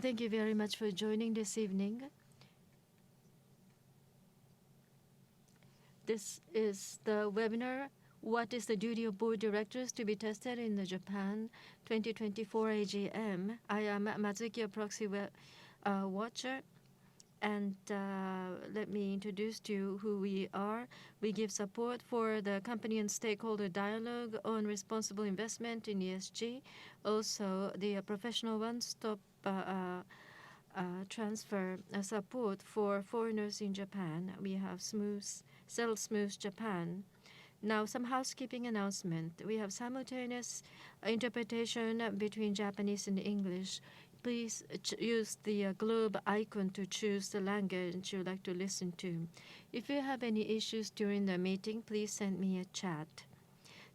Thank you very much for joining this evening. This is the webinar, What is the Duty of Board Directors to be Tested in the Japan 2024 AGM. I am Matsuki, a Proxy Watcher. And let me introduce to you who we are. We give support for the company and stakeholder dialogue on responsible investment in ESG. Also, the professional one-stop transfer support for foreigners in Japan. We have Sell Smooth Japan. Now, some housekeeping announcement. We have simultaneous interpretation between Japanese and English. Please use the globe icon to choose the language you'd like to listen to. If you have any issues during the meeting, please send me a chat.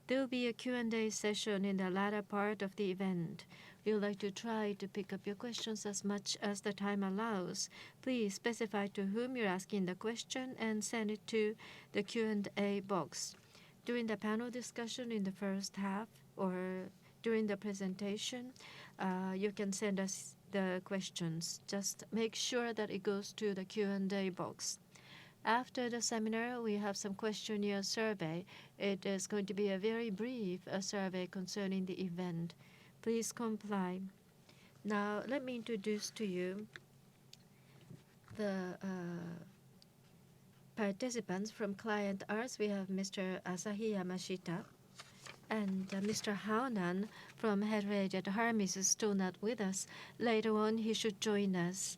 There will be a Q&A session in the latter part of the event. We would like to try to pick up your questions as much as the time allows. Please specify to whom you're asking the question and send it to the Q&A box. During the panel discussion in the first half or during the presentation, you can send us the questions. Just make sure that it goes to the Q&A box. After the seminar, we have some questionnaire survey. It is going to be a very brief survey concerning the event. Please comply. Now, let me introduce to you the participants from ClientEarth. We have Mr. Asahi Yamashita and Mr. Haonan from Federated. Hermes is still not with us. Later on, he should join us.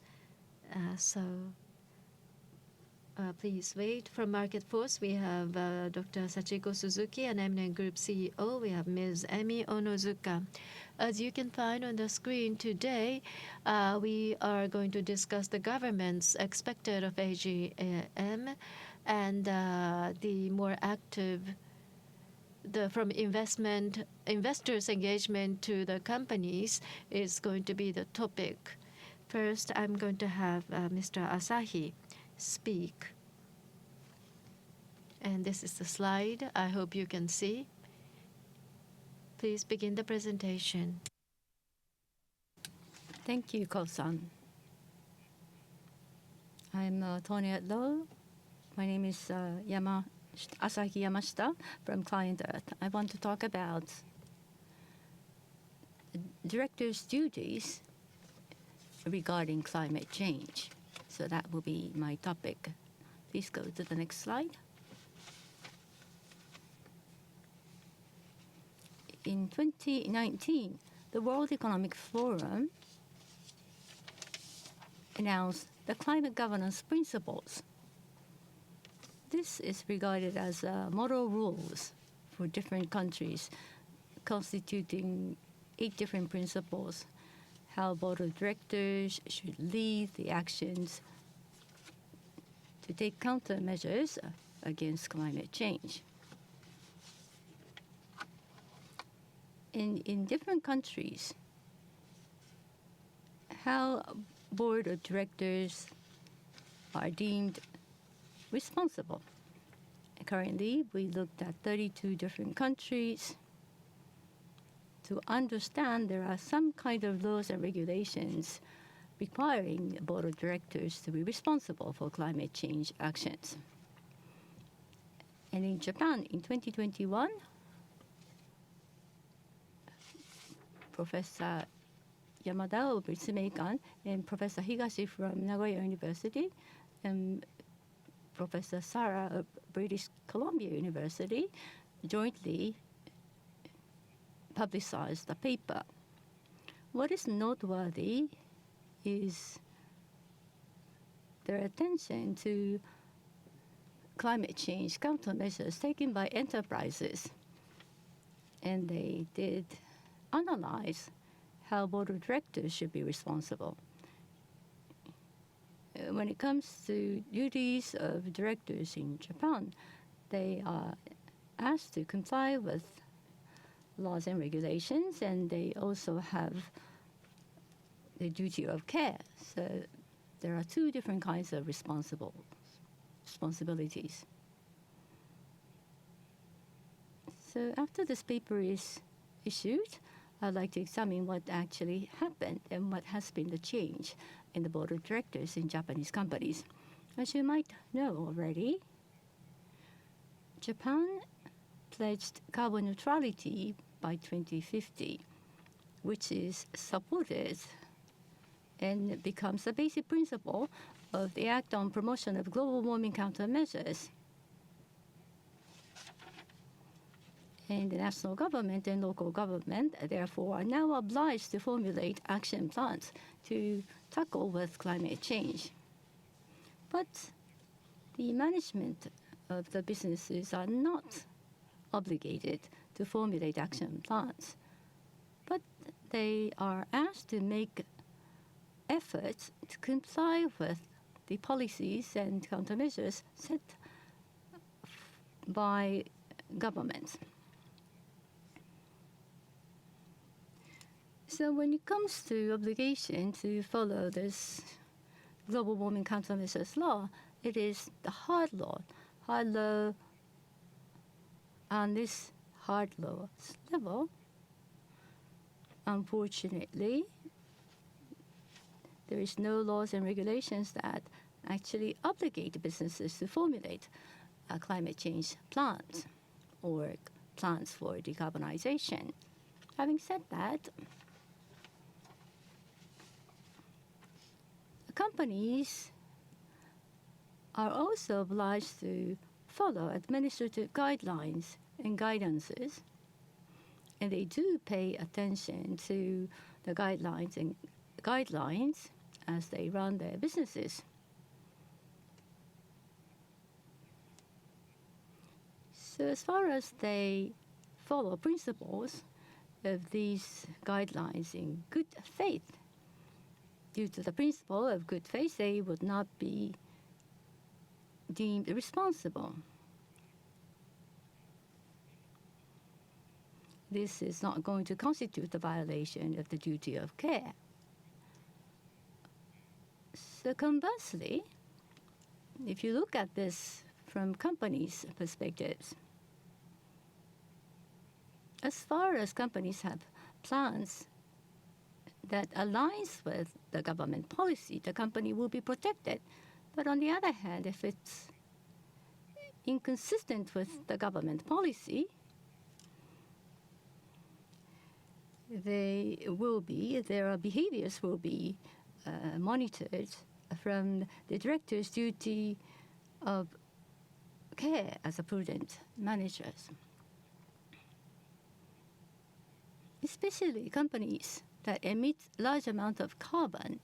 Please wait. From Market Force, we have Dr. Sachiko Suzuki, an Eminent Group CEO. We have Ms. Emi Onozuka. As you can find on the screen today, we are going to discuss the government's expected of AGM and the more active from investors' engagement to the companies is going to be the topic. First, I'm going to have Mr. Asahi speak. And this is the slide. I hope you can see. Please begin the presentation. Thank you, Ko-san. I'm Tony Low. My name is Asahi Yamashita from ClientEarth. I want to talk about directors' duties regarding climate change. So that will be my topic. Please go to the next slide. In 2019, the World Economic Forum announced the climate governance principles. This is regarded as model rules for different countries, constituting 8 different principles. How board of directors should lead the actions to take countermeasures against climate change. In different countries, how board of directors are deemed responsible. Currently, we looked at 32 different countries. To understand, there are some kind of laws and regulations requiring the board of directors to be responsible for climate change actions. And in Japan, in 2021, Professor Yamada of Ritsumeikan and Professor Higashi from Nagoya University and Professor Sara of British Columbia University jointly publicized the paper. What is noteworthy is their attention to climate change countermeasures taken by enterprises. And they did analyze how board of directors should be responsible. When it comes to duties of directors in Japan, they are asked to comply with laws and regulations, and they also have the duty of care. So there are 2 different kinds of responsibilities. So after this paper is issued, I'd like to examine what actually happened and what has been the change in the board of directors in Japanese companies. As you might know already, Japan pledged carbon neutrality by 2050, which is supported and becomes a basic principle of the Act on Promotion of Global Warming Countermeasures. And the national government and local government, therefore, are now obliged to formulate action plans to tackle with climate change. But the management of the businesses are not obligated to formulate action plans, but they are asked to make efforts to comply with the policies and countermeasures set by governments. So when it comes to obligation to follow this global warming countermeasures law, it is the hard law, on this hard law level. Unfortunately, there is no laws and regulations that actually obligate businesses to formulate climate change plans or plans for decarbonization. Having said that, companies are also obliged to follow administrative guidelines and guidances, and they do pay attention to the guidelines as they run their businesses. So as far as they follow principles of these guidelines in good faith, due to the principle of good faith, they would not be deemed responsible. This is not going to constitute a violation of the duty of care. So conversely, if you look at this from companies' perspectives, as far as companies have plans that aligns with the government policy, the company will be protected. But on the other hand, if it's inconsistent with the government policy, their behaviors will be monitored from the director's duty of care as a prudent managers. Especially companies that emit large amount of carbon.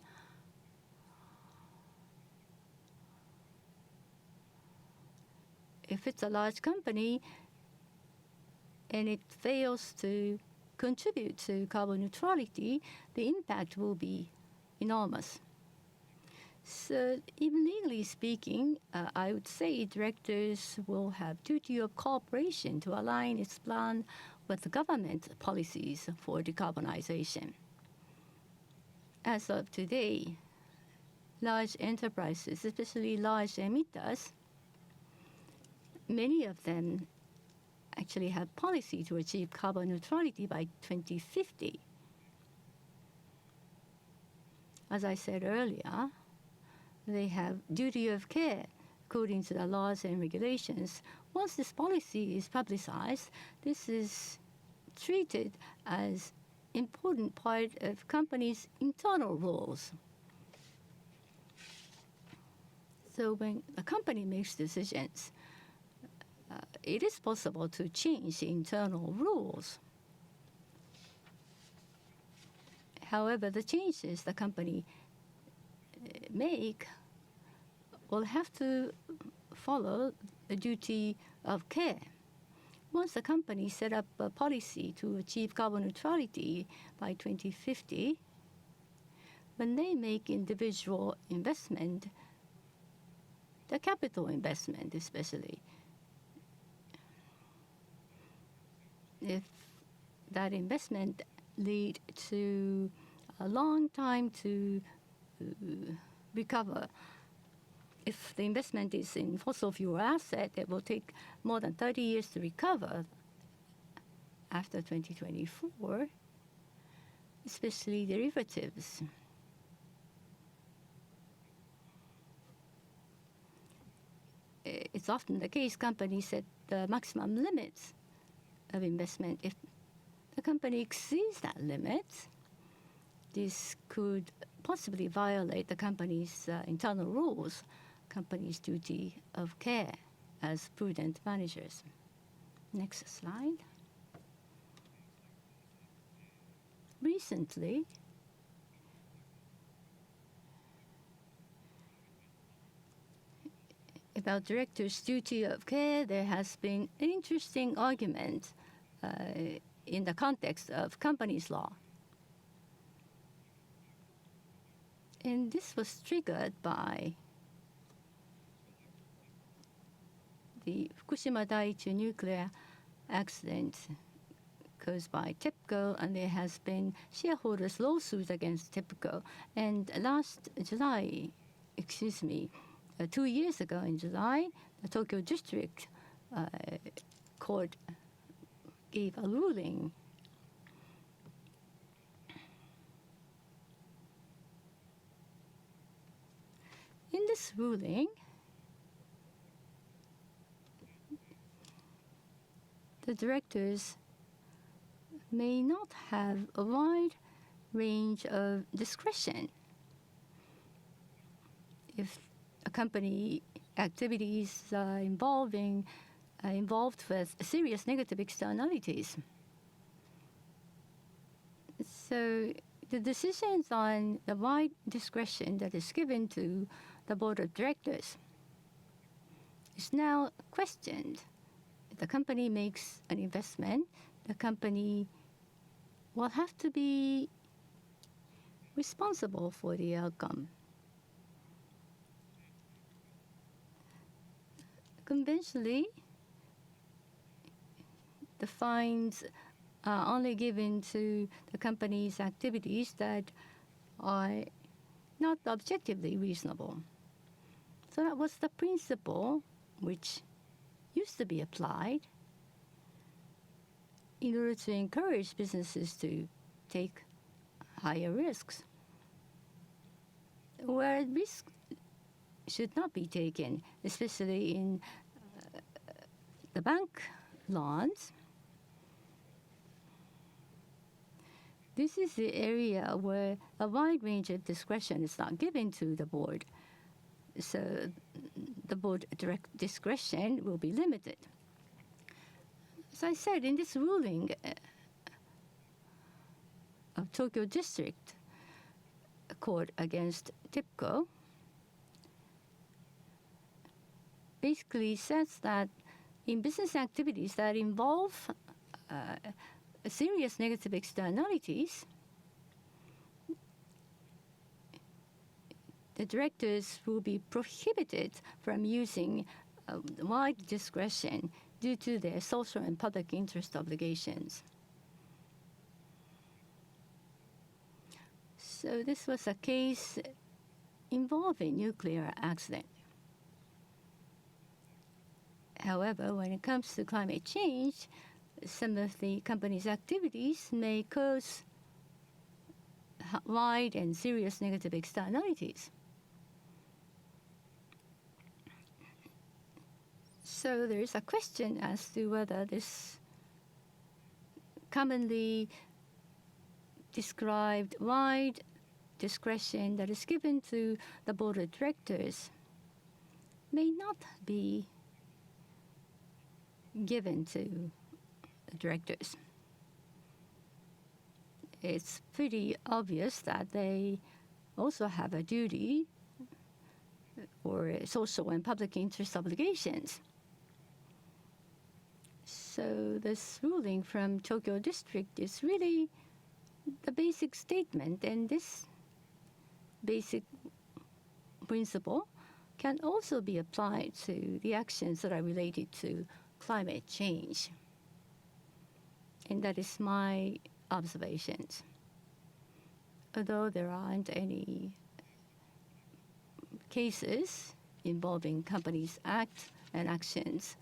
If it's a large company and it fails to contribute to carbon neutrality, the impact will be enormous. So even legally speaking, I would say directors will have duty of cooperation to align its plan with government policies for decarbonization. As of today, large enterprises, especially large emitters, many of them actually have policy to achieve carbon neutrality by 2050. As I said earlier, they have duty of care according to the laws and regulations. Once this policy is publicized, this is treated as important part of companies' internal rules. So when a company makes decisions, it is possible to change the internal rules. However, the changes the company make will have to follow the duty of care. Once the company set up a policy to achieve carbon neutrality by 2050, when they make individual investment, the capital investment especially, if that investment lead to a long time to recover. If the investment is in fossil fuel asset, it will take more than 30 years to recover after 2024. especially derivatives. It's often the case companies set the maximum limits of investment. If the company exceeds that limit, this could possibly violate the company's internal rules, company's duty of care as prudent managers. Next slide. Recently, about directors' duty of care, there has been an interesting argument in the context of companies law. And this was triggered by the Fukushima Daiichi nuclear accident caused by TEPCO, and there has been shareholders' lawsuit against TEPCO. And last July, 2 years ago in July, the Tokyo District Court gave a ruling. In this ruling, the directors may not have a wide range of discretion if a company activities are involved with serious negative externalities. So the decisions on the wide discretion that is given to the board of directors is now questioned. If the company makes an investment, the company will have to be responsible for the outcome. Conventionally, the fines are only given to the company's activities that are not objectively reasonable. So that was the principle which used to be applied in order to encourage businesses to take higher risks, where risk should not be taken, especially in the bank loans. This is the area where a wide range of discretion is not given to the board. So the board direct discretion will be limited. As I said, in this ruling of Tokyo District Court against TEPCO, basically says that in business activities that involve serious negative externalities, the directors will be prohibited from using wide discretion due to their social and public interest obligations. So this was a case involving nuclear accident. However, when it comes to climate change, some of the company's activities may cause wide and serious negative externalities. So there is a question as to whether this commonly described wide discretion that is given to the board of directors may not be given to the directors. It's pretty obvious that they also have a duty or social and public interest obligations. So this ruling from Tokyo District is really the basic statement, and this basic principle can also be applied to the actions that are related to climate change. And that is my observations. Although there aren't any cases involving companies' acts and actions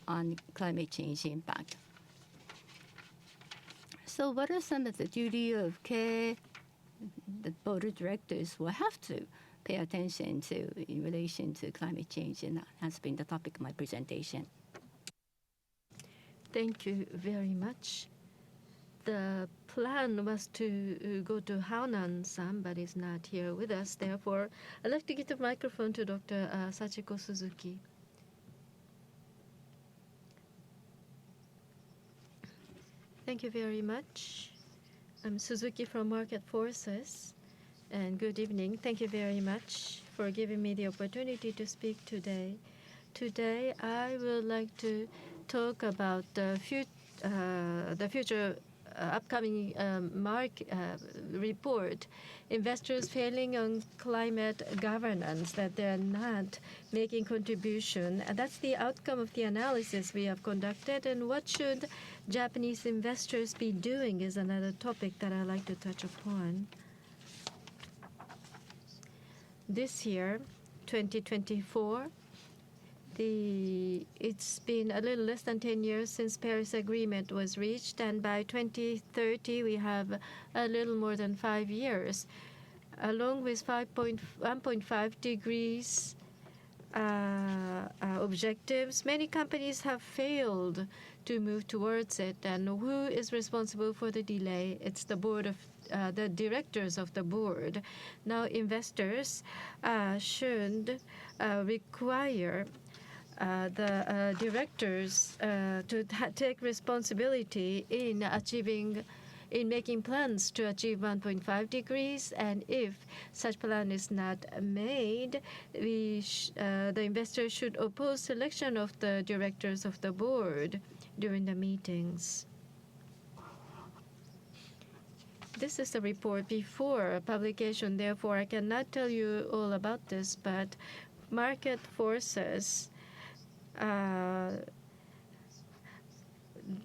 on climate change impact. So what are some of the duty of care the board of directors will have to pay attention to in relation to climate change? And that has been the topic of my presentation. Thank you very much. The plan was to go to Haonan-san, but is not here with us. Therefore, I'd like to give the microphone to Dr. Sachiko Suzuki. Thank you very much. I'm Suzuki from Market Forces, and good evening. Thank you very much for giving me the opportunity to speak today. Today, I would like to talk about the future upcoming report, investors failing on climate governance, that they're not making contribution. And that's the outcome of the analysis we have conducted. And what should Japanese investors be doing is another topic that I'd like to touch upon. This year, 2024, it's been a little less than 10 years since Paris Agreement was reached, and by 2030 we have a little more than 5 years. Along with 1.5 degrees objectives, many companies have failed to move towards it. And who is responsible for the delay? It's the board of the directors of the board. Now investors should require the directors to take responsibility in making plans to achieve 1.5 degrees, and if such plan is not made, the investors should oppose selection of the directors of the board during the meetings. This is the report before publication, therefore I cannot tell you all about this, but Market Forces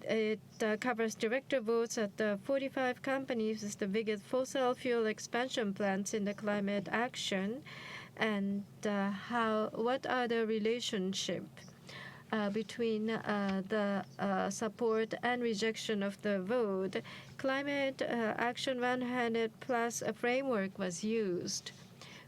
it covers director votes at the 45 companies with the biggest fossil fuel expansion plants in the climate action, and what are the relationship between the support and rejection of the vote. Climate Action 100 Plus framework was used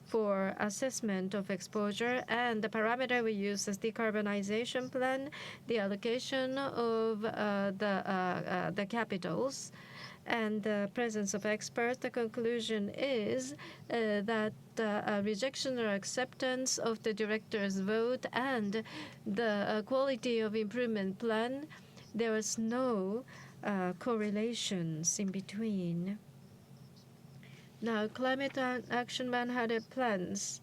for assessment of exposure, and the parameter we use is decarbonization plan, the allocation of the capitals, and the presence of experts. The conclusion is that rejection or acceptance of the director's vote and the quality of improvement plan, there was no correlations in between. Now, Climate Action 100 plans,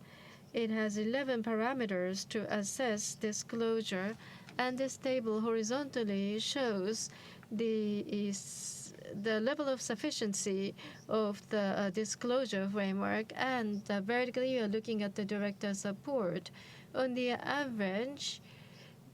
it has 11 parameters to assess disclosure, and this table horizontally shows the level of sufficiency of the disclosure framework, and vertically you are looking at the director support. On the average,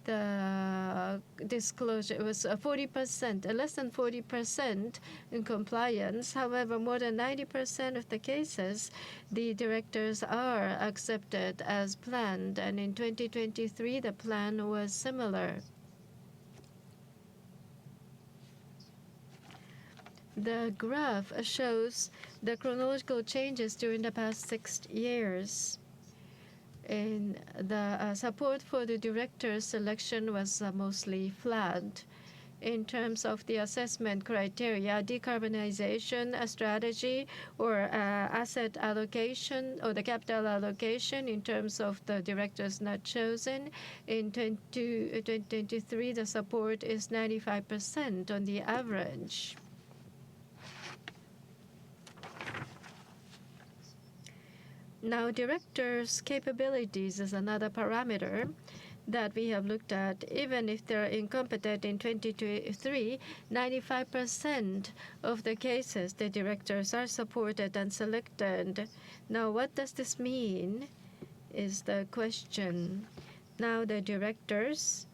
the disclosure was 40%, less than 40% in compliance. However, more than 90% of the cases, the directors are accepted as planned, and in 2023, the plan was similar. The graph shows the chronological changes during the past 6 years. And the support for the director's selection was mostly flat. In terms of the assessment criteria, decarbonization strategy or asset allocation or the capital allocation in terms of the directors not chosen, in 2023 the support is 95% on the average. Now, directors' capabilities is another parameter that we have looked at. Even if they're incompetent in 2023, 95% of the cases, the directors are supported and selected. Now, what does this mean is the question. Now, the directors,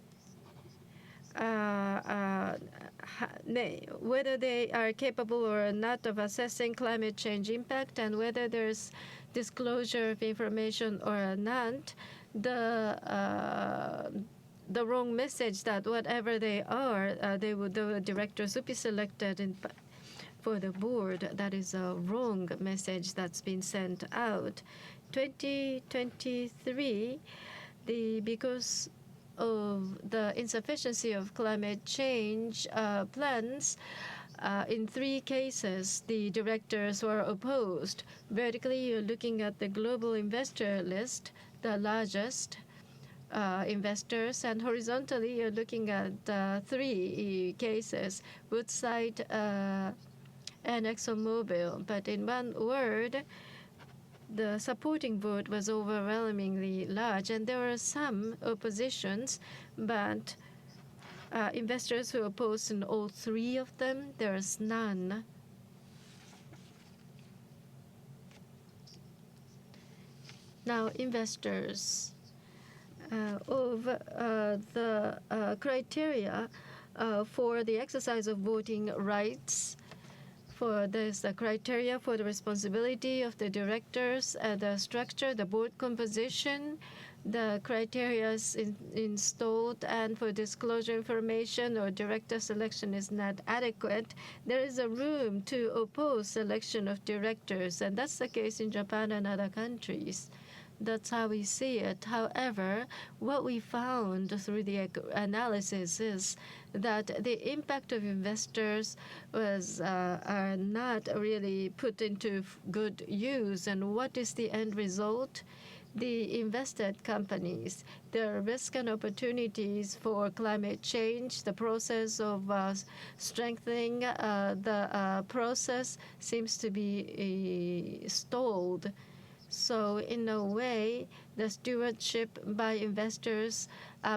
whether they are capable or not of assessing climate change impact, and whether there's disclosure of information or not, the wrong message that whatever they are, the directors would be selected for the board, that is a wrong message that's been sent out. 2023, because of the insufficiency of climate change plans, in 3 cases, the directors were opposed. Vertically, you're looking at the global investor list, the largest investors, and horizontally, you're looking at 3 cases, Woodside and ExxonMobil. But in one word, the supporting vote was overwhelmingly large, and there were some oppositions, but investors who opposed in all 3 of them, there's none. Now, investors of the criteria for the exercise of voting rights. There's the criteria for the responsibility of the directors, the structure, the board composition, the criteria is installed, and for disclosure information or director selection is not adequate, there is a room to oppose selection of directors, and that's the case in Japan and other countries. That's how we see it. However, what we found through the analysis is that the impact of investors are not really put into good use. And what is the end result? The invested companies, their risk and opportunities for climate change, the process of strengthening the process seems to be stalled. So in a way, the stewardship by investors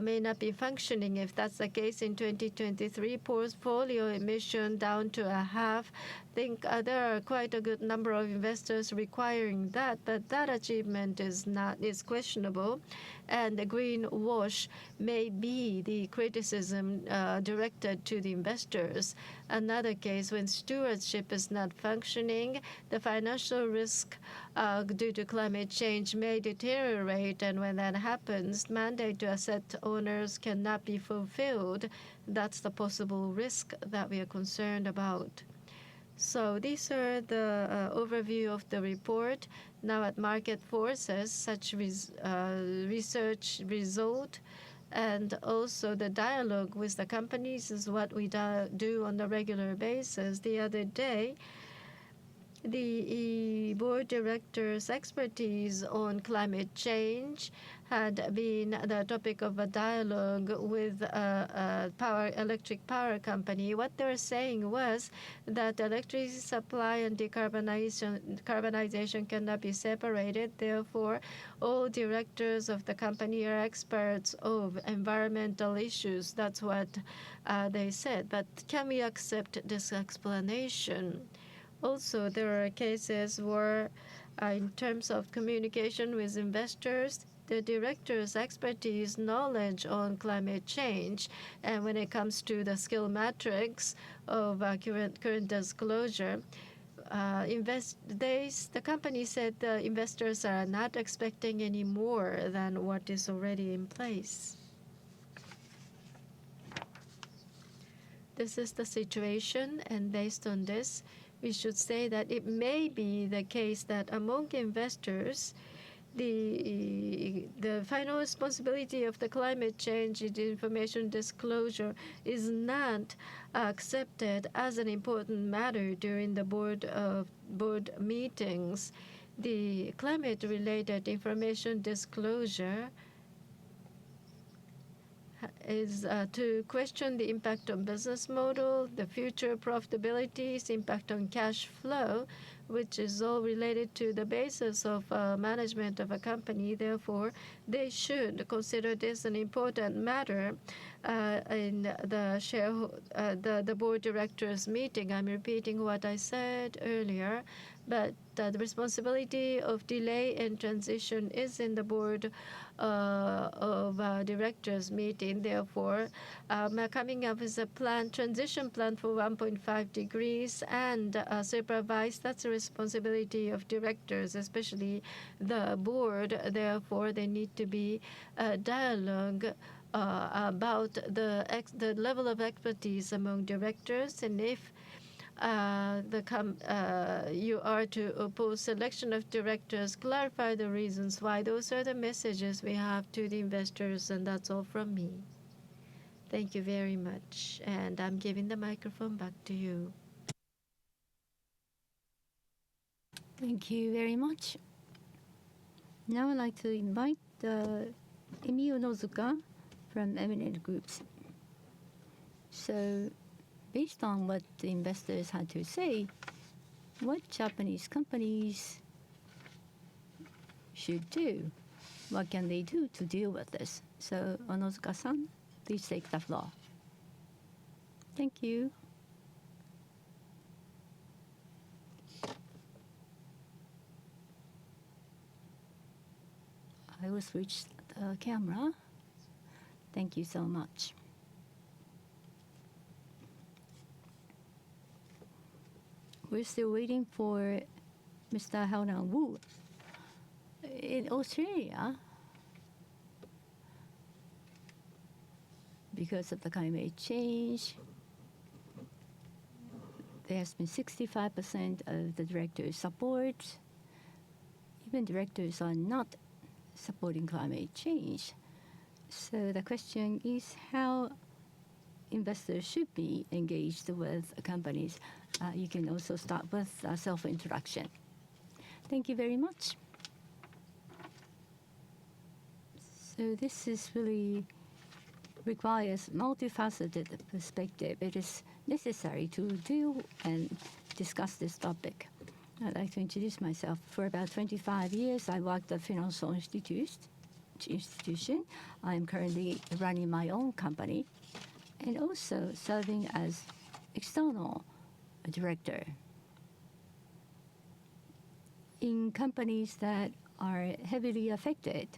may not be functioning. If that's the case in 2023, portfolio emission down to a half. I think there are quite a good number of investors requiring that, but that achievement is questionable. And the greenwash may be the criticism directed to the investors. Another case, when stewardship is not functioning, the financial risk due to climate change may deteriorate, and when that happens, mandate to asset owners cannot be fulfilled. That's the possible risk that we are concerned about. So these are the overview of the report. Now at Market Forces, such research result and also the dialogue with the companies is what we do on a regular basis. The other day, the board directors' expertise on climate change had been the topic of a dialogue with a electric power company. What they were saying was that electricity supply and decarbonization cannot be separated. Therefore, all directors of the company are experts of environmental issues. That's what they said. But can we accept this explanation? Also, there are cases where, in terms of communication with investors, the director's expertise, knowledge on climate change, and when it comes to the skill matrix of current disclosure, the company said the investors are not expecting any more than what is already in place. This is the situation, and based on this, we should say that it may be the case that among investors, the final responsibility of the climate change information disclosure is not accepted as an important matter during the board meetings. The climate-related information disclosure is to question the impact on business model, the future profitabilities, impact on cash flow, which is all related to the basis of management of a company. Therefore, they should consider this an important matter in the board directors meeting. I'm repeating what I said earlier, but the responsibility of delay and transition is in the board of directors meeting. Therefore, coming up with a transition plan for 1.5 degrees and supervise, that's the responsibility of directors, especially the board. Therefore, there need to be a dialogue about the level of expertise among directors, and if you are to oppose selection of directors, clarify the reasons why. Those are the messages we have to the investors, and that's all from me. Thank you very much, and I'm giving the microphone back to you. Thank you very much. Now I'd like to invite Onozuka from Eminent Groups. So, based on what the investors had to say, what Japanese companies should do? What can they do to deal with this? So, Onozuka-san, please take the floor. Thank you. I will switch the camera. Thank you so much. We're still waiting for Mr. Haonan Wu. In Australia, because of the climate change, there has been 65% of the directors support. Even directors are not supporting climate change. So the question is how investors should be engaged with companies. You can also start with self-introduction. Thank you very much. So this is really requires multifaceted perspective. It is necessary to deal and discuss this topic. I'd like to introduce myself. For about 25 years, I worked at financial institution. I am currently running my own company and also serving as external director in companies that are heavily affected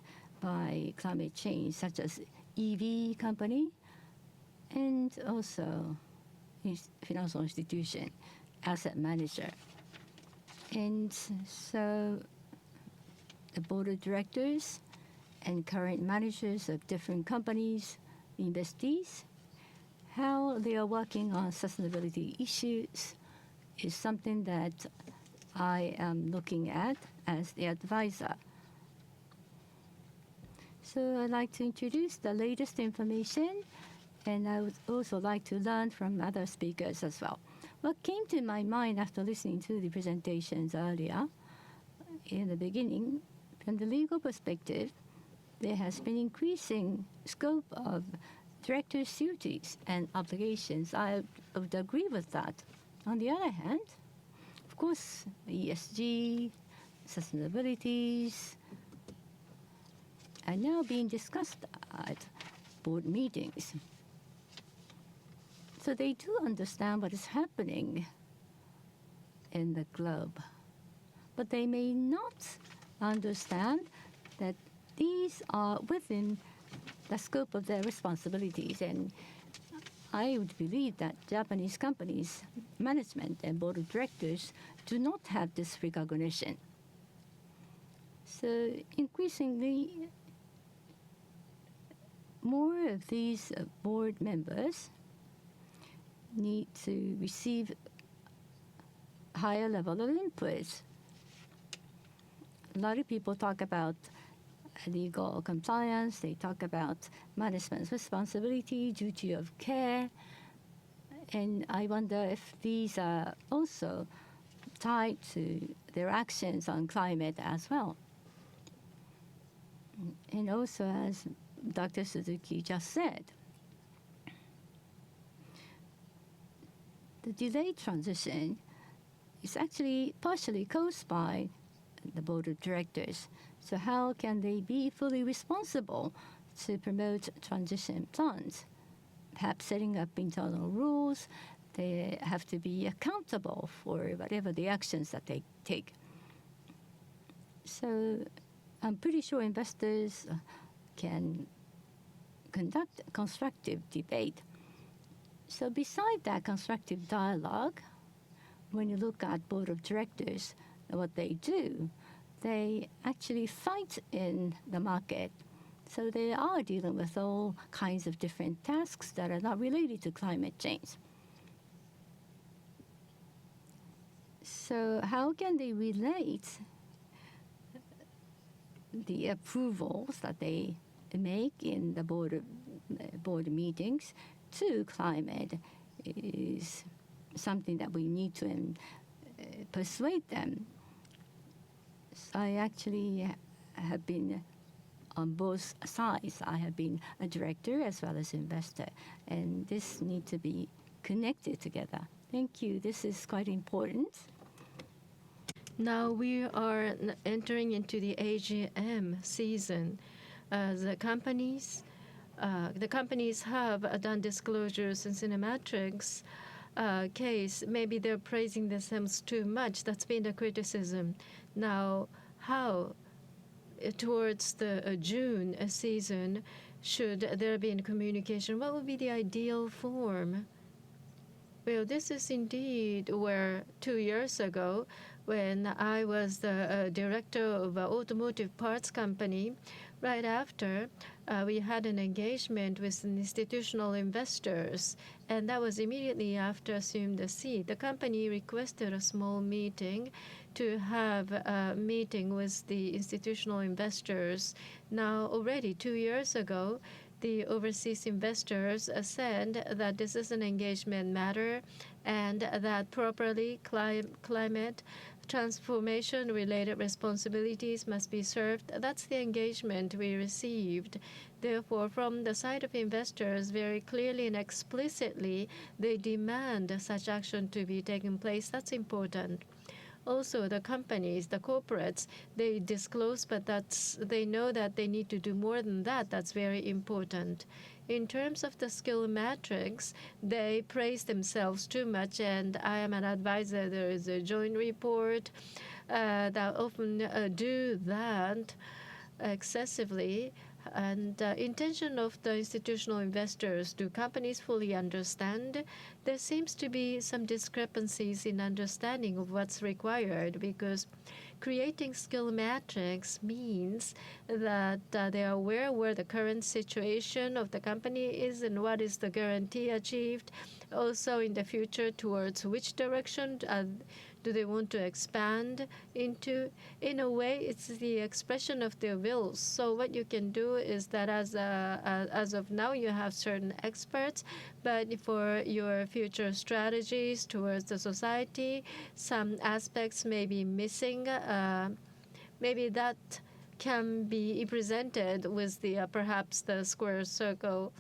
by climate change, such as EV company and also financial institution, asset manager. And so the board of directors and current managers of different companies, investees, how they are working on sustainability issues is something that I am looking at as the advisor. So I'd like to introduce the latest information, and I would also like to learn from other speakers as well. What came to my mind after listening to the presentations earlier, in the beginning, from the legal perspective, there has been increasing scope of directors' duties and obligations. I would agree with that. On the other hand, of course, ESG, sustainabilities are now being discussed at board meetings. So they do understand what is happening in the globe, but they may not understand that these are within the scope of their responsibilities. And I would believe that Japanese companies' management and board of directors do not have this recognition. So increasingly, more of these board members need to receive higher level of input. A lot of people talk about legal compliance, they talk about management's responsibility, duty of care, and I wonder if these are also tied to their actions on climate as well. And also, as Dr. Suzuki just said, the delayed transition is actually partially caused by the board of directors. So how can they be fully responsible to promote transition plans? Perhaps setting up internal rules. They have to be accountable for whatever the actions that they take. So I'm pretty sure investors can conduct constructive debate. So beside that constructive dialogue, when you look at board of directors, what they do, they actually fight in the market. So they are dealing with all kinds of different tasks that are not related to climate change. So how can they relate the approvals that they make in the board meetings to climate is something that we need to persuade them. So I actually have been on both sides. I have been a director as well as investor, and this needs to be connected together. Thank you. This is quite important. Now we are entering into the AGM season. The companies have done disclosures in Cinematrix case. Maybe they're praising themselves too much. That's been the criticism. Now, how towards the June season should there be in communication? What would be the ideal form? Well, this is indeed where 2 years ago, when I was the director of an automotive parts company, right after we had an engagement with institutional investors, and that was immediately after assumed the seat. The company requested a small meeting to have a meeting with the institutional investors. Now, already 2 years ago, the overseas investors said that this is an engagement matter and that properly climate transformation related responsibilities must be served. That's the engagement we received. Therefore, from the side of investors, very clearly and explicitly, they demand such action to be taken place. That's important. Also, the companies, the corporates, they disclose, but they know that they need to do more than that. That's very important. In terms of the skill matrix, they praise themselves too much, and I am an advisor. There is a joint report that often do that excessively. And intention of the institutional investors, do companies fully understand? There seems to be some discrepancies in understanding of what's required, because creating skill matrix means that they are aware where the current situation of the company is and what is the guarantee achieved. Also in the future, towards which direction do they want to expand into? In a way, it's the expression of their wills. So what you can do is that as of now, you have certain experts, but for your future strategies towards the society, some aspects may be missing. Maybe that can be presented with the perhaps the square circle,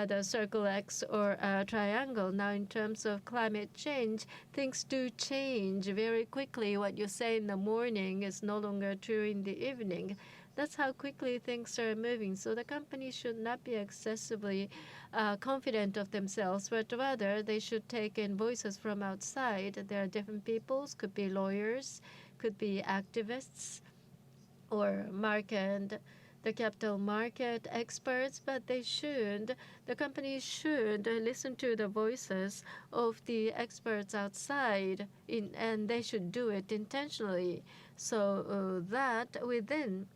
the circle X or triangle. Now, in terms of climate change, things do change very quickly. What you say in the morning is no longer true in the evening. That's how quickly things are moving. So the company should not be excessively confident of themselves, but rather they should take in voices from outside. There are different peoples, could be lawyers, could be activists, or the capital market experts, but the companies should listen to the voices of the experts outside, and they should do it intentionally, so that within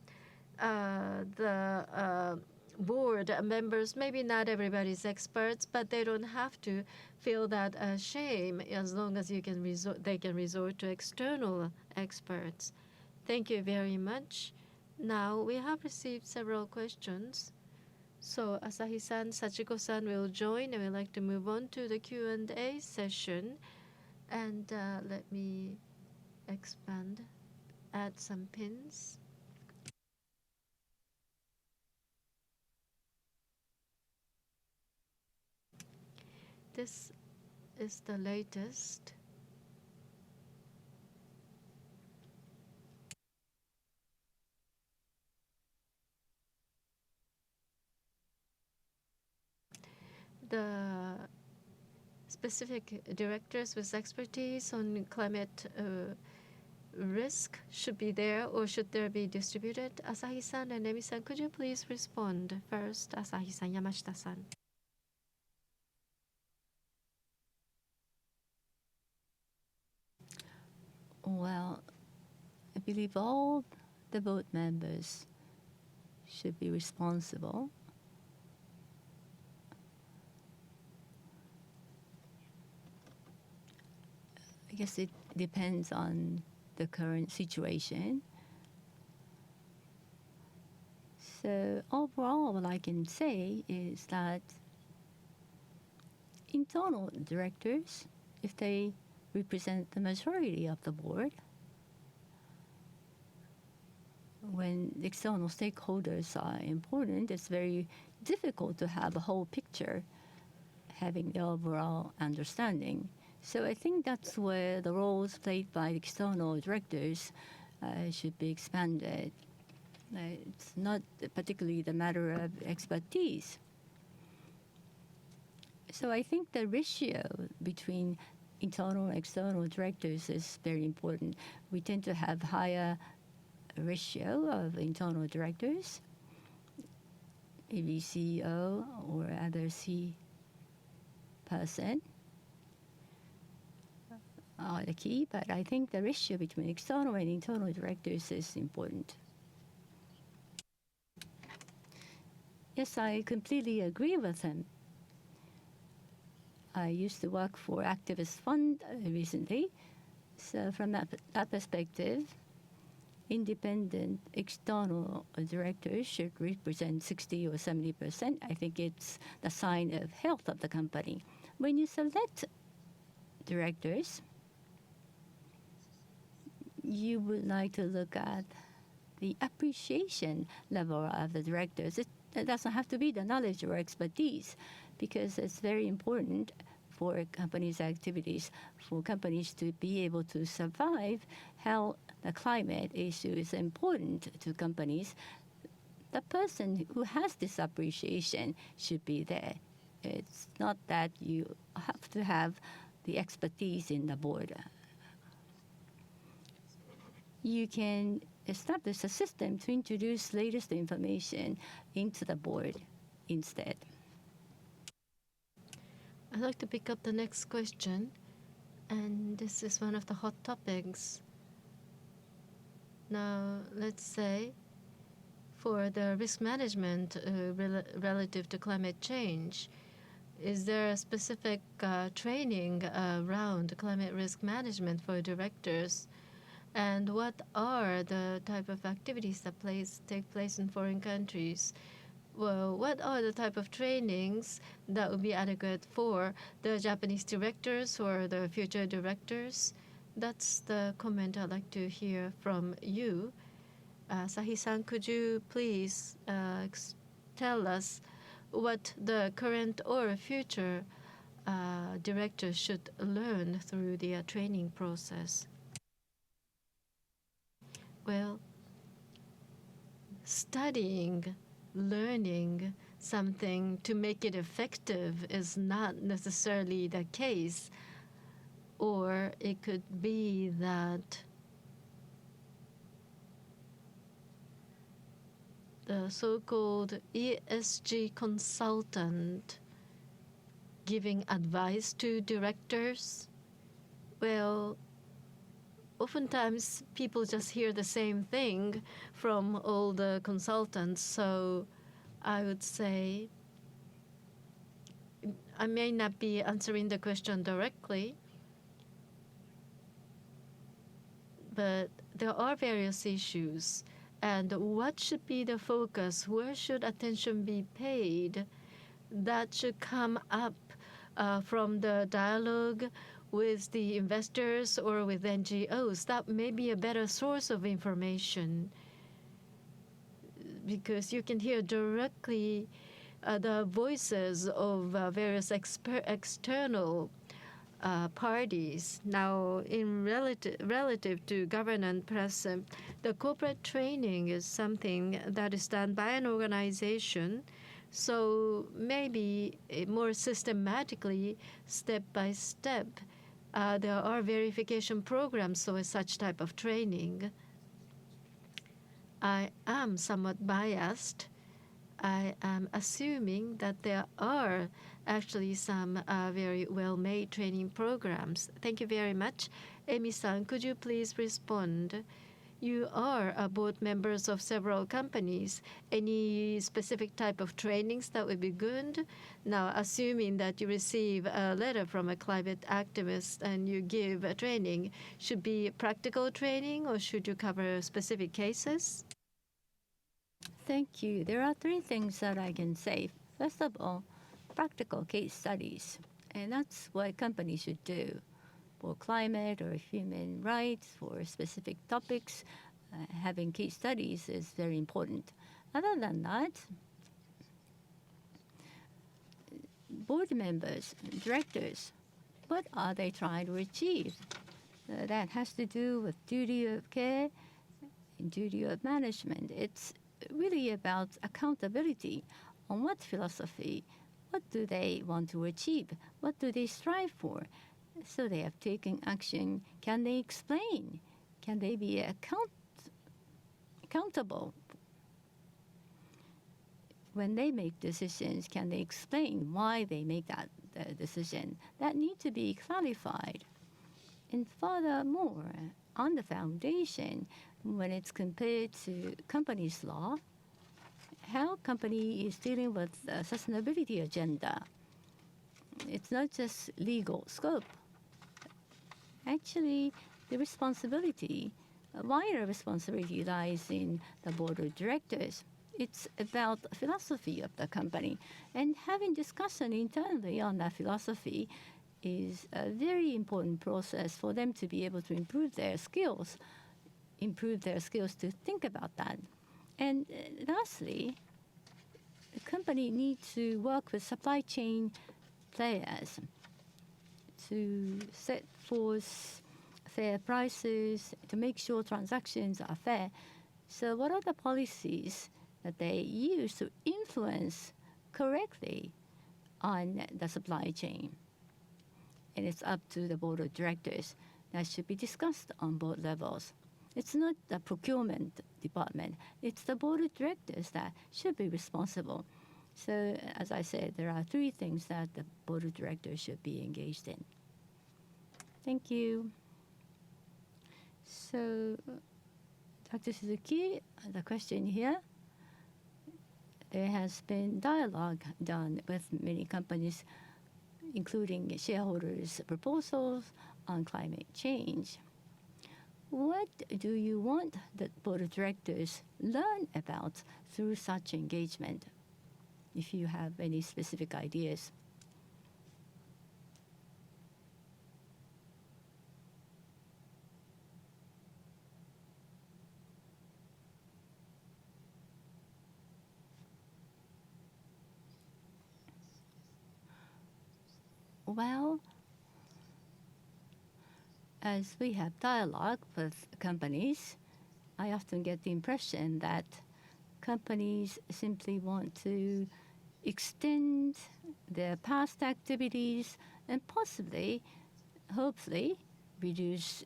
the board members, maybe not everybody's experts, but they don't have to feel that shame as long as they can resort to external experts. Thank you very much. Now, we have received several questions. So Asahi-san, Sachiko-san will join, and we'd like to move on to the Q&A session. And let me add some pins. This is the latest. The specific directors with expertise on climate risk should be there, or should there be distributed? Asahi-san and Emi-san, could you please respond? First, Asahi-san, Yamashita-san. Well, I believe all the board members should be responsible. I guess it depends on the current situation. So overall, what I can say is that internal directors, if they represent the majority of the board, when external stakeholders are important, it's very difficult to have a whole picture, having the overall understanding. So I think that's where the roles played by external directors should be expanded. It's not particularly the matter of expertise. So I think the ratio between internal and external directors is very important. We tend to have higher ratio of internal directors, maybe CEO or other C person are the key, but I think the ratio between external and internal directors is important. Yes, I completely agree with him. I used to work for activist fund recently, so from that perspective, independent external directors should represent 60 or 70%. I think it's the sign of health of the company. When you select directors, you would like to look at the appreciation level of the directors. It doesn't have to be the knowledge or expertise, because it's very important for companies' activities, for companies to be able to survive. How the climate issue is important to companies. The person who has this appreciation should be there. It's not that you have to have the expertise in the board. You can establish a system to introduce latest information into the board instead. I'd like to pick up the next question, and this is one of the hot topics. Now, let's say for the risk management relative to climate change, is there a specific training around climate risk management for directors? And what are the type of activities that take place in foreign countries? Well, what are the type of trainings that would be adequate for the Japanese directors or the future directors? That's the comment I'd like to hear from you. Sahi-san, could you please tell us what the current or future directors should learn through the training process? Well, studying, learning something to make it effective is not necessarily the case. Or it could be that the so-called ESG consultant giving advice to directors. Well, oftentimes people just hear the same thing from all the consultants. So I would say I may not be answering the question directly, but there are various issues. And what should be the focus? Where should attention be paid? That should come up from the dialogue with the investors or with NGOs. That may be a better source of information, because you can hear directly the voices of various external parties. Now, in relative to governance press, the corporate training is something that is done by an organization. So maybe more systematically, step by step, there are verification programs for such type of training. I am somewhat biased. I am assuming that there are actually some very well-made training programs. Thank you very much. Emi-san, could you please respond? You are board members of several companies. Any specific type of trainings that would be good? Now, assuming that you receive a letter from a climate activist and you give a training, should be practical training or should you cover specific cases? Thank you. There are three things that I can say. First of all, practical case studies. And that's what companies should do for climate or human rights, for specific topics. Having case studies is very important. Other than that, board members, directors, what are they trying to achieve? That has to do with duty of care and duty of management. It's really about accountability on what philosophy, what do they want to achieve, what do they strive for. So they have taken action. Can they explain? Can they be accountable? When they make decisions, can they explain why they make that decision? That needs to be clarified. And furthermore, on the foundation, when it's compared to company's law, how company is dealing with the sustainability agenda. It's not just legal scope. Actually, the responsibility, a wider responsibility lies in the board of directors. It's about the philosophy of the company. And having discussion internally on that philosophy is a very important process for them to be able to improve their skills to think about that. And lastly, the company needs to work with supply chain players to set forth fair prices, to make sure transactions are fair. So what are the policies that they use to influence correctly on the supply chain? And it's up to the board of directors. That should be discussed on both levels. It's not the procurement department. It's the board of directors that should be responsible. So, as I said, there are three things that the board of directors should be engaged in. Thank you. So, Dr. Suzuki, the question here. There has been dialogue done with many companies, including shareholders' proposals on climate change. What do you want the board of directors learn about through such engagement, if you have any specific ideas? Well, as we have dialogue with companies, I often get the impression that companies simply want to extend their past activities and possibly, hopefully, reduce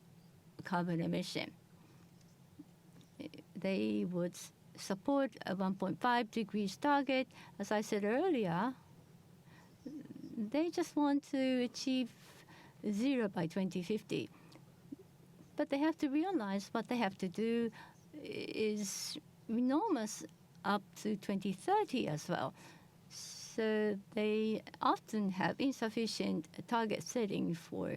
carbon emission. They would support a 1.5 degrees target. As I said earlier, they just want to achieve zero by 2050. But they have to realize what they have to do is enormous up to 2030 as well. So they often have insufficient target setting for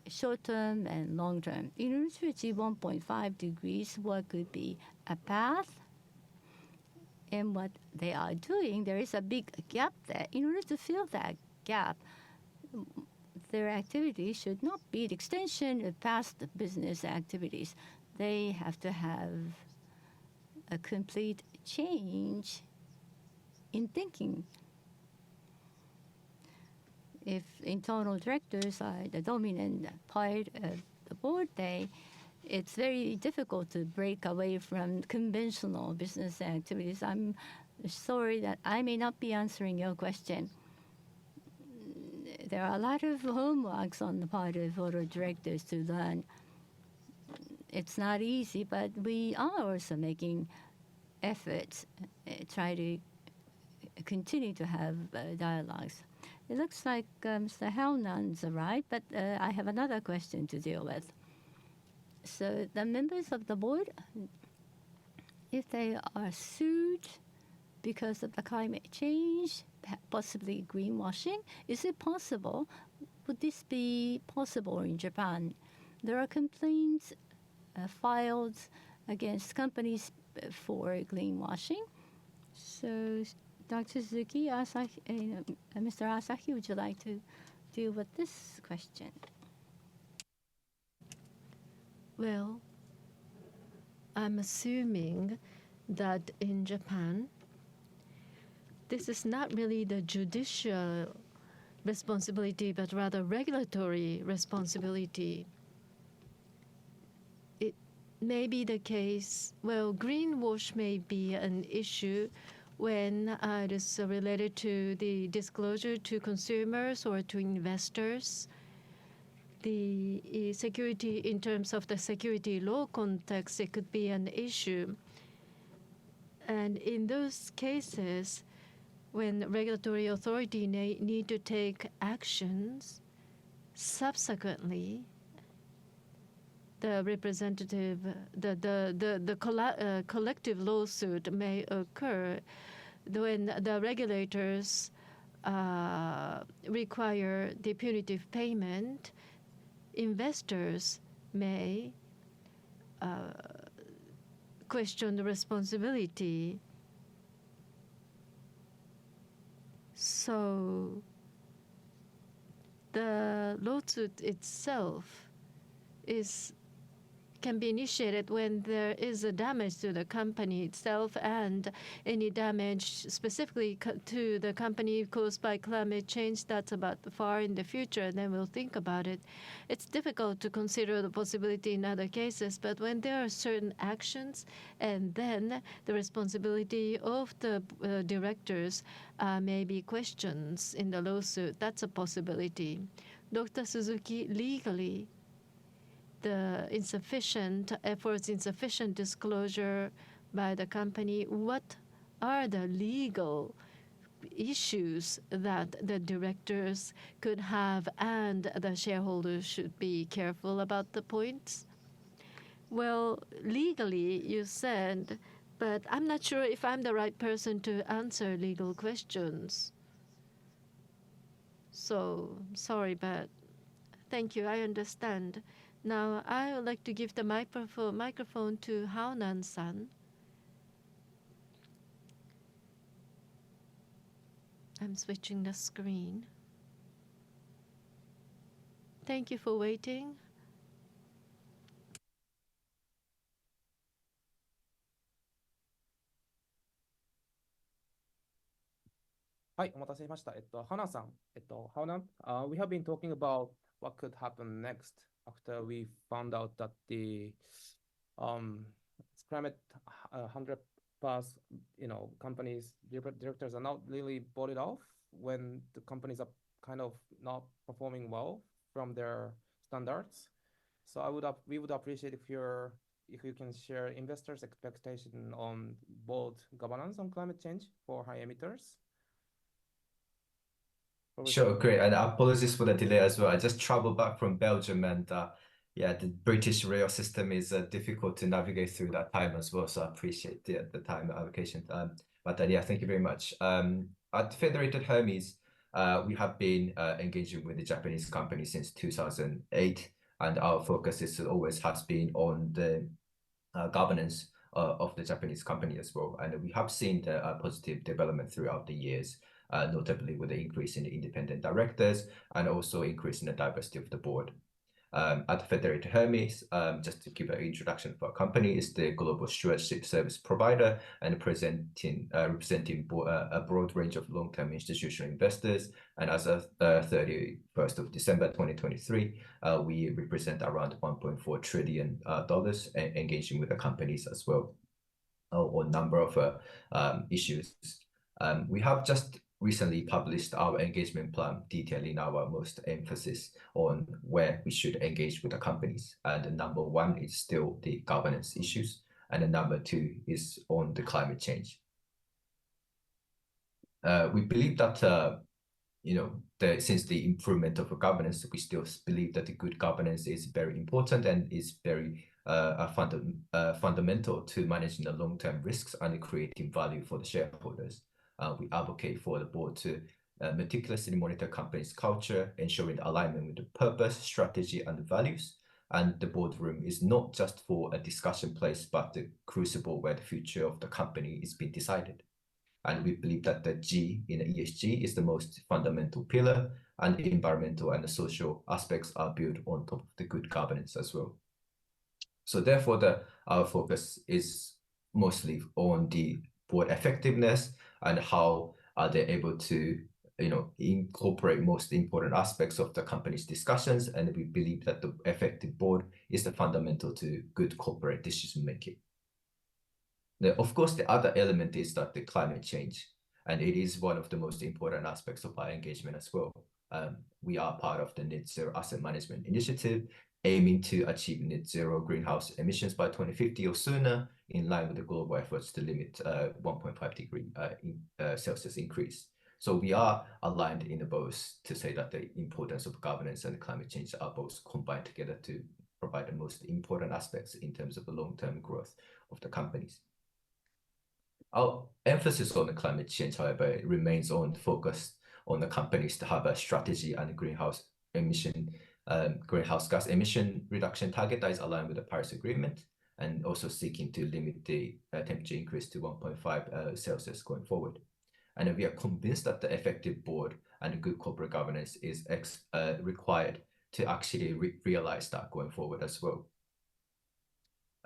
short-term and long-term. In order to achieve 1.5 degrees, what could be a path? And what they are doing, there is a big gap there. In order to fill that gap, their activities should not be the extension of past business activities. They have to have a complete change in thinking. If internal directors are the dominant part of the board, it's very difficult to break away from conventional business activities. I'm sorry that I may not be answering your question. There are a lot of homeworks on the part of board of directors to learn. It's not easy, but we are also making efforts, try to continue to have dialogues. It looks like Mr. Haonan's arrived, but I have another question to deal with. So the members of the board, if they are sued because of the climate change, possibly greenwashing, is it possible? Would this be possible in Japan? There are complaints filed against companies for greenwashing. So, Dr. Suzuki, Asahi, Mr. Asahi, would you like to deal with this question? Well, I'm assuming that in Japan, this is not really the judicial responsibility, but rather regulatory responsibility. It may be the case, well, greenwash may be an issue when it is related to the disclosure to consumers or to investors. The security, in terms of the security law context, it could be an issue. And in those cases, when regulatory authority need to take actions, subsequently, the representative, the collective lawsuit may occur when the regulators require the punitive payment. Investors may question the responsibility. So the lawsuit itself can be initiated when there is a damage to the company itself and any damage specifically to the company caused by climate change. That's about far in the future, and then we'll think about it. It's difficult to consider the possibility in other cases, but when there are certain actions and then the responsibility of the directors may be questions in the lawsuit, that's a possibility. Dr. Suzuki, legally, the insufficient efforts, insufficient disclosure by the company, what are the legal issues that the directors could have and the shareholders should be careful about the points? Well, legally, you said, but I'm not sure if I'm the right person to answer legal questions. So, sorry, but thank you, I understand. Now, I would like to give the microphone to Haonan-san. I'm switching the screen. Thank you for waiting. Hi, お待たせしました。花さん、Haonan, we have been talking about what could happen next after we found out that the climate 100 plus, companies, directors are not really voted off when the companies are kind of not performing well from their standards. So we would appreciate if you can share investors' expectation on board governance on climate change for high emitters. Sure, great. And apologies for the delay as well. I just traveled back from Belgium, and yeah, the British rail system is difficult to navigate through that time as well. So I appreciate the time allocation. But yeah, thank you very much. At Federated Hermes, we have been engaging with the Japanese company since 2008, and our focus always has been on the governance of the Japanese company as well. And we have seen the positive development throughout the years, notably with the increase in the independent directors and also increase in the diversity of the board. At Federated Hermes, just to give an introduction for our company, is the global stewardship service provider and representing a broad range of long-term institutional investors. And as of 31st of December 2023, we represent around $1.4 trillion engaging with the companies as well on a number of issues. We have just recently published our engagement plan detailing our most emphasis on where we should engage with the companies. And number one is still the governance issues. And the number two is on the climate change. We believe that, since the improvement of governance, we still believe that the good governance is very important and is very are fundamental to managing the long-term risks and creating value for the shareholders. We advocate for the board to meticulously monitor company's culture, ensuring alignment with the purpose, strategy, and values. And the boardroom is not just for a discussion place, but the crucible where the future of the company is being decided. And we believe that the G in the ESG is the most fundamental pillar, and the environmental and the social aspects are built on top of the good governance as well. So therefore, our focus is mostly on the board effectiveness and how are they able to incorporate most important aspects of the company's discussions. And we believe that the effective board is the fundamental to good corporate decision making. Now, of course, the other element is that the climate change, and it is one of the most important aspects of our engagement as well. We are part of the Net Zero Asset Management Initiative, aiming to achieve net zero greenhouse emissions by 2050 or sooner, in line with the global efforts to limit 1.5 degree Celsius increase. So we are aligned in both to say that the importance of governance and climate change are both combined together to provide the most important aspects in terms of the long-term growth of the companies. Our emphasis on the climate change, however, remains on focused on the companies to have a strategy and greenhouse gas emission reduction target that is aligned with the Paris Agreement, and also seeking to limit the temperature increase to 1.5 Celsius going forward. And we are convinced that the effective board and good corporate governance is required to actually realize that going forward as well.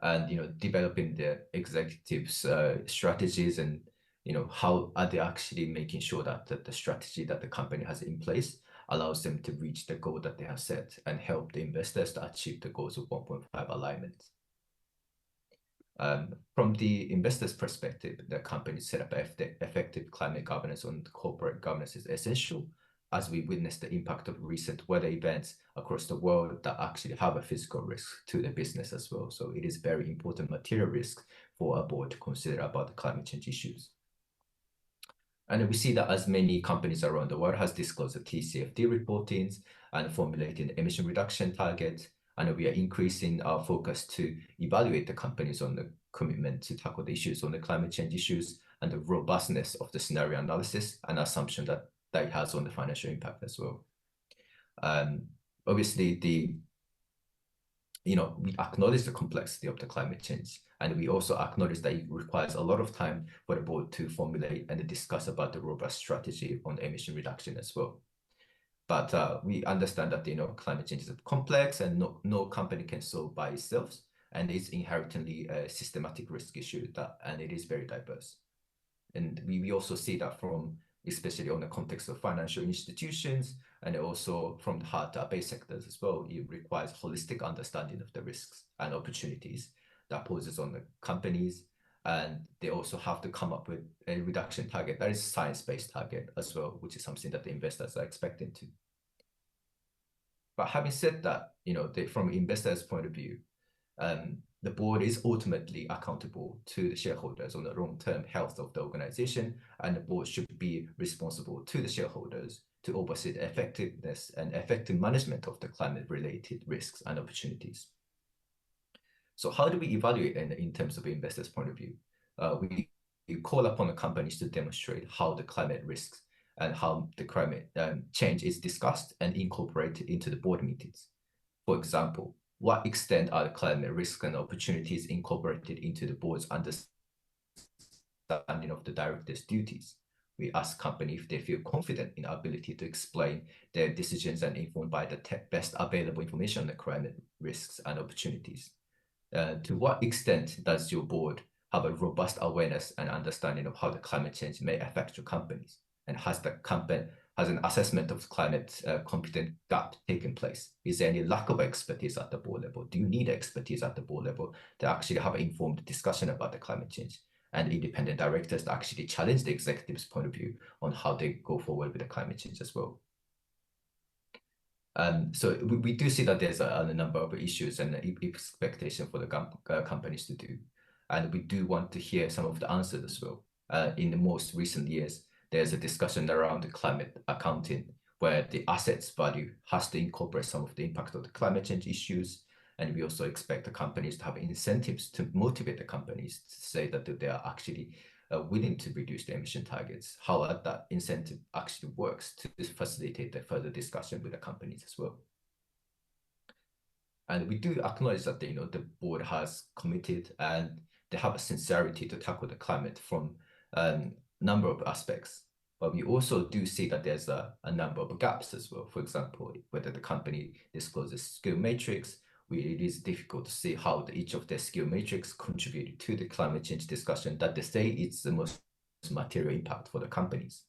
And developing the executives' strategies, and how are they actually making sure that the strategy that the company has in place allows them to reach the goal that they have set and help the investors to achieve the goals of 1.5 alignment. From the investors' perspective, the company set up effective climate governance on corporate governance is essential, as we witness the impact of recent weather events across the world that actually have a physical risk to the business as well. So it is very important material risk for a board to consider about the climate change issues. And we see that as many companies around the world has disclosed the TCFD reportings and formulating emission reduction targets. And we are increasing our focus to evaluate the companies on the commitment to tackle the issues on the climate change issues and the robustness of the scenario analysis and assumption that it has on the financial impact as well. Obviously, we acknowledge the complexity of the climate change, and we also acknowledge that it requires a lot of time for the board to formulate and discuss about the robust strategy on emission reduction as well. But we understand that climate change is complex, and no company can solve by itself, and it's inherently a systematic risk issue and it is very diverse. And we also see that from, especially on the context of financial institutions, and also from the hard-to-abate sectors as well. It requires holistic understanding of the risks and opportunities that poses on the companies, and they also have to come up with a reduction target that is a science-based target as well, which is something that the investors are expecting to. But having said that, from investors' point of view, the board is ultimately accountable to the shareholders on the long-term health of the organization, and the board should be responsible to the shareholders to oversee the effectiveness and effective management of the climate-related risks and opportunities. So how do we evaluate in terms of investors' point of view? We call upon the companies to demonstrate how the climate risks and how the climate change is discussed and incorporated into the board meetings. For example, what extent are the climate risks and opportunities incorporated into the board's understanding of the directors' duties? We ask companies if they feel confident in our ability to explain their decisions and informed by the best available information on the climate risks and opportunities. To what extent does your board have a robust awareness and understanding of how the climate change may affect your companies? And has the company an assessment of climate competent gap taken place? Is there any lack of expertise at the board level? Do you need expertise at the board level to actually have an informed discussion about the climate change, and independent directors to actually challenge the executive's point of view on how they go forward with the climate change as well? So we do see that there's a number of issues and expectation for the companies to do. And we do want to hear some of the answers as well. In the most recent years, there's a discussion around the climate accounting, where the assets value has to incorporate some of the impact of the climate change issues. And we also expect the companies to have incentives to motivate the companies to say that they are actually willing to reduce the emission targets, how that incentive actually works to facilitate the further discussion with the companies as well. And we do acknowledge that the board has committed and they have a sincerity to tackle the climate from a number of aspects. But we also do see that there's a number of gaps as well. For example, whether the company discloses skill matrix, it is difficult to see how each of their skill matrix contributed to the climate change discussion that they say it's the most material impact for the companies.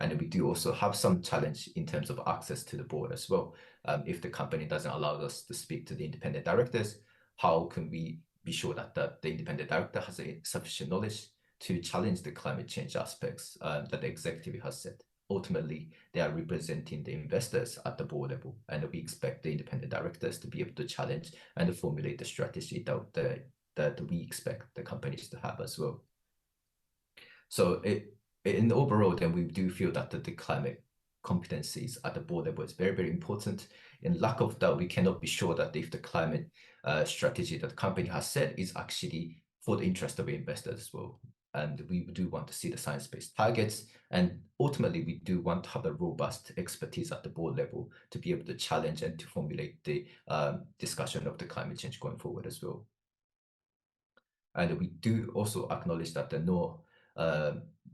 And we do also have some challenge in terms of access to the board as well. If the company doesn't allow us to speak to the independent directors, how can we be sure that the independent director has sufficient knowledge to challenge the climate change aspects that the executive has said? Ultimately, they are representing the investors at the board level, and we expect the independent directors to be able to challenge and formulate the strategy that we expect the companies to have as well. So in overall, then we do feel that the climate competencies at the board level is very, very important. In lack of that, we cannot be sure that if the climate strategy that the company has set is actually for the interest of investors as well. And we do want to see the science-based targets. And ultimately, we do want to have a robust expertise at the board level to be able to challenge and to formulate the discussion of the climate change going forward as well. And we do also acknowledge that no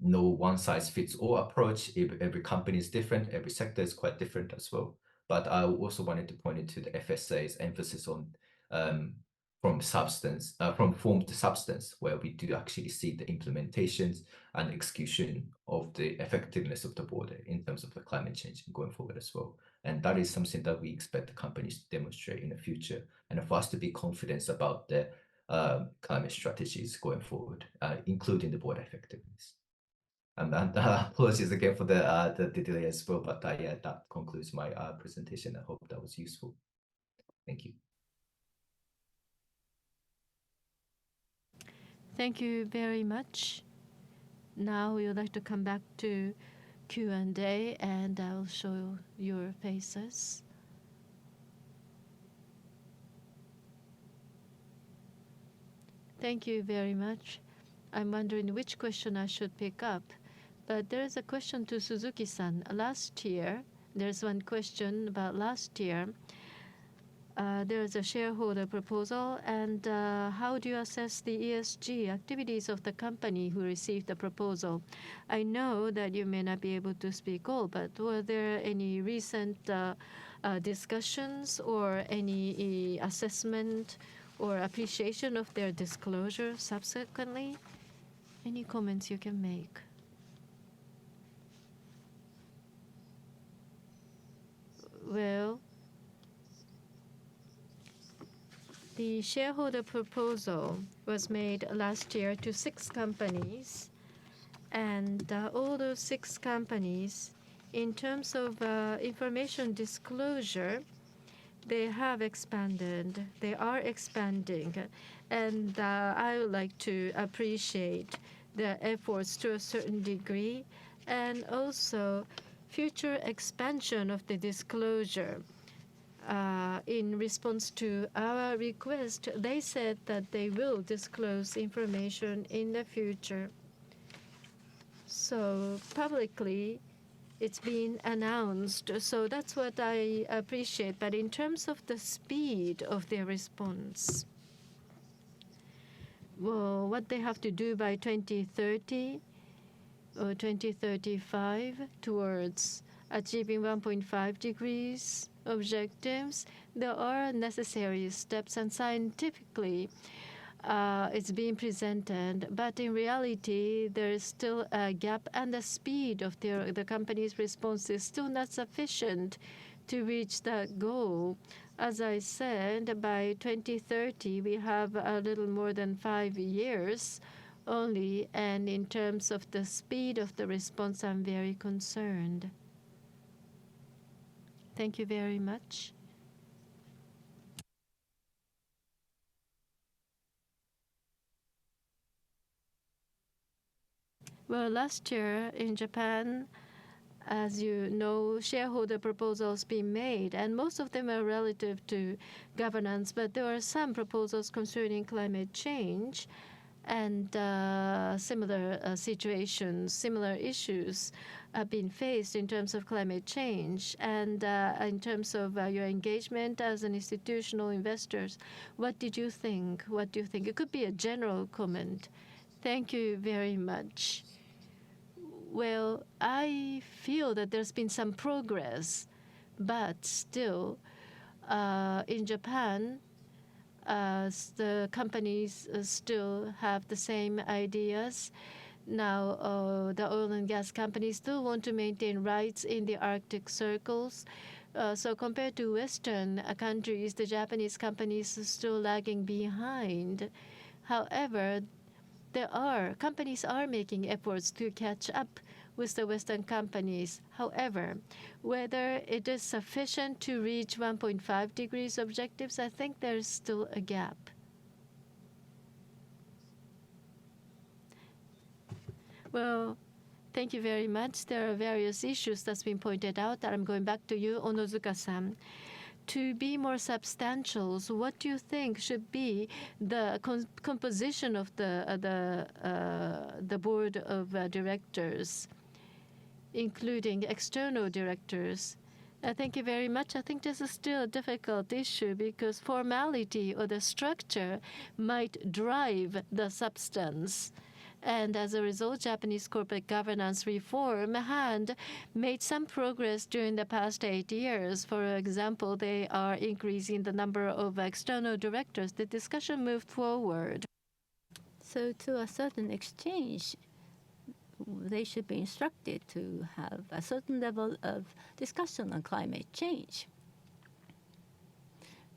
one-size-fits-all approach. Every company is different. Every sector is quite different as well. But I also wanted to point into the FSA's emphasis on from form to substance, where we do actually see the implementations and execution of the effectiveness of the board in terms of the climate change going forward as well. And that is something that we expect the companies to demonstrate in the future, and for us to be confident about the climate strategies going forward, including the board effectiveness. And apologies again for the delay as well, but yeah, that concludes my presentation. I hope that was useful. Thank you. Thank you very much. Now we would like to come back to Q&A, and I'll show your faces. Thank you very much. I'm wondering which question I should pick up. But there is a question to Suzuki-san. Last year, there's one question about last year. There is a shareholder proposal, and how do you assess the ESG activities of the company who received the proposal? I know that you may not be able to speak all, but were there any recent discussions or any assessment or appreciation of their disclosure subsequently? Any comments you can make? Well, the shareholder proposal was made last year to 6 companies, and all those 6 companies, in terms of information disclosure, they have expanded. They are expanding, and I would like to appreciate their efforts to a certain degree, and also future expansion of the disclosure. In response to our request, they said that they will disclose information in the future. So publicly, it's been announced. So that's what I appreciate. But in terms of the speed of their response, well, what they have to do by 2030 or 2035 towards achieving 1.5 degrees objectives, there are necessary steps, and scientifically it's being presented, but in reality there is still a gap, and the speed of the company's response is still not sufficient to reach that goal. As I said, by 2030 we have a little more than 5 years only, and in terms of the speed of the response, I'm very concerned. Thank you very much. Well, last year in Japan, as you know, shareholder proposals being made, and most of them are relative to governance, but there are some proposals concerning climate change and similar situations, similar issues have been faced in terms of climate change. And in terms of your engagement as an institutional investors, what did you think? What do you think? It could be a general comment. Thank you very much. Well, I feel that there's been some progress, but still, in Japan, the companies still have the same ideas. Now, the oil and gas companies still want to maintain rights in the Arctic circles. So compared to Western countries, the Japanese companies are still lagging behind. However, companies are making efforts to catch up with the Western companies. However, whether it is sufficient to reach 1.5 degrees objectives, I think there's still a gap. Well, thank you very much. There are various issues that's been pointed out. I'm going back to you, Onozuka-san. To be more substantial, so what do you think should be the composition of the board of directors, including external directors? Thank you very much. I think this is still a difficult issue because formality or the structure might drive the substance. And as a result, Japanese corporate governance reform had made some progress during the past 8 years. For example, they are increasing the number of external directors. The discussion moved forward. So to a certain exchange, they should be instructed to have a certain level of discussion on climate change.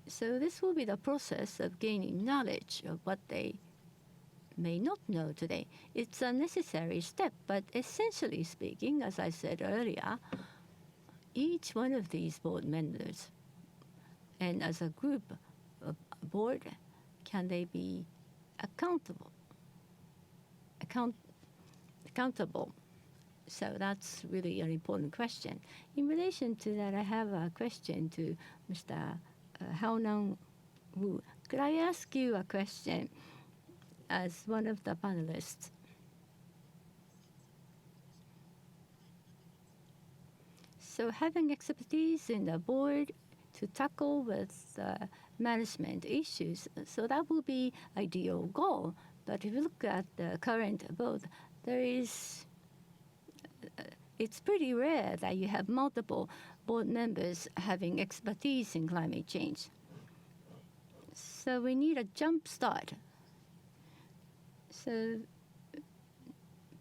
So this will be the process of gaining knowledge of what they may not know today. It's a necessary step, but essentially speaking, as I said earlier, each one of these board members and as a group of board, can they be accountable? Accountable. So that's really an important question. In relation to that, I have a question to Mr. Haonan Wu. Could I ask you a question as one of the panelists? So having expertise in the board to tackle with management issues, so that will be ideal goal. But if you look at the current board, it's pretty rare that you have multiple board members having expertise in climate change. So we need a jump start. So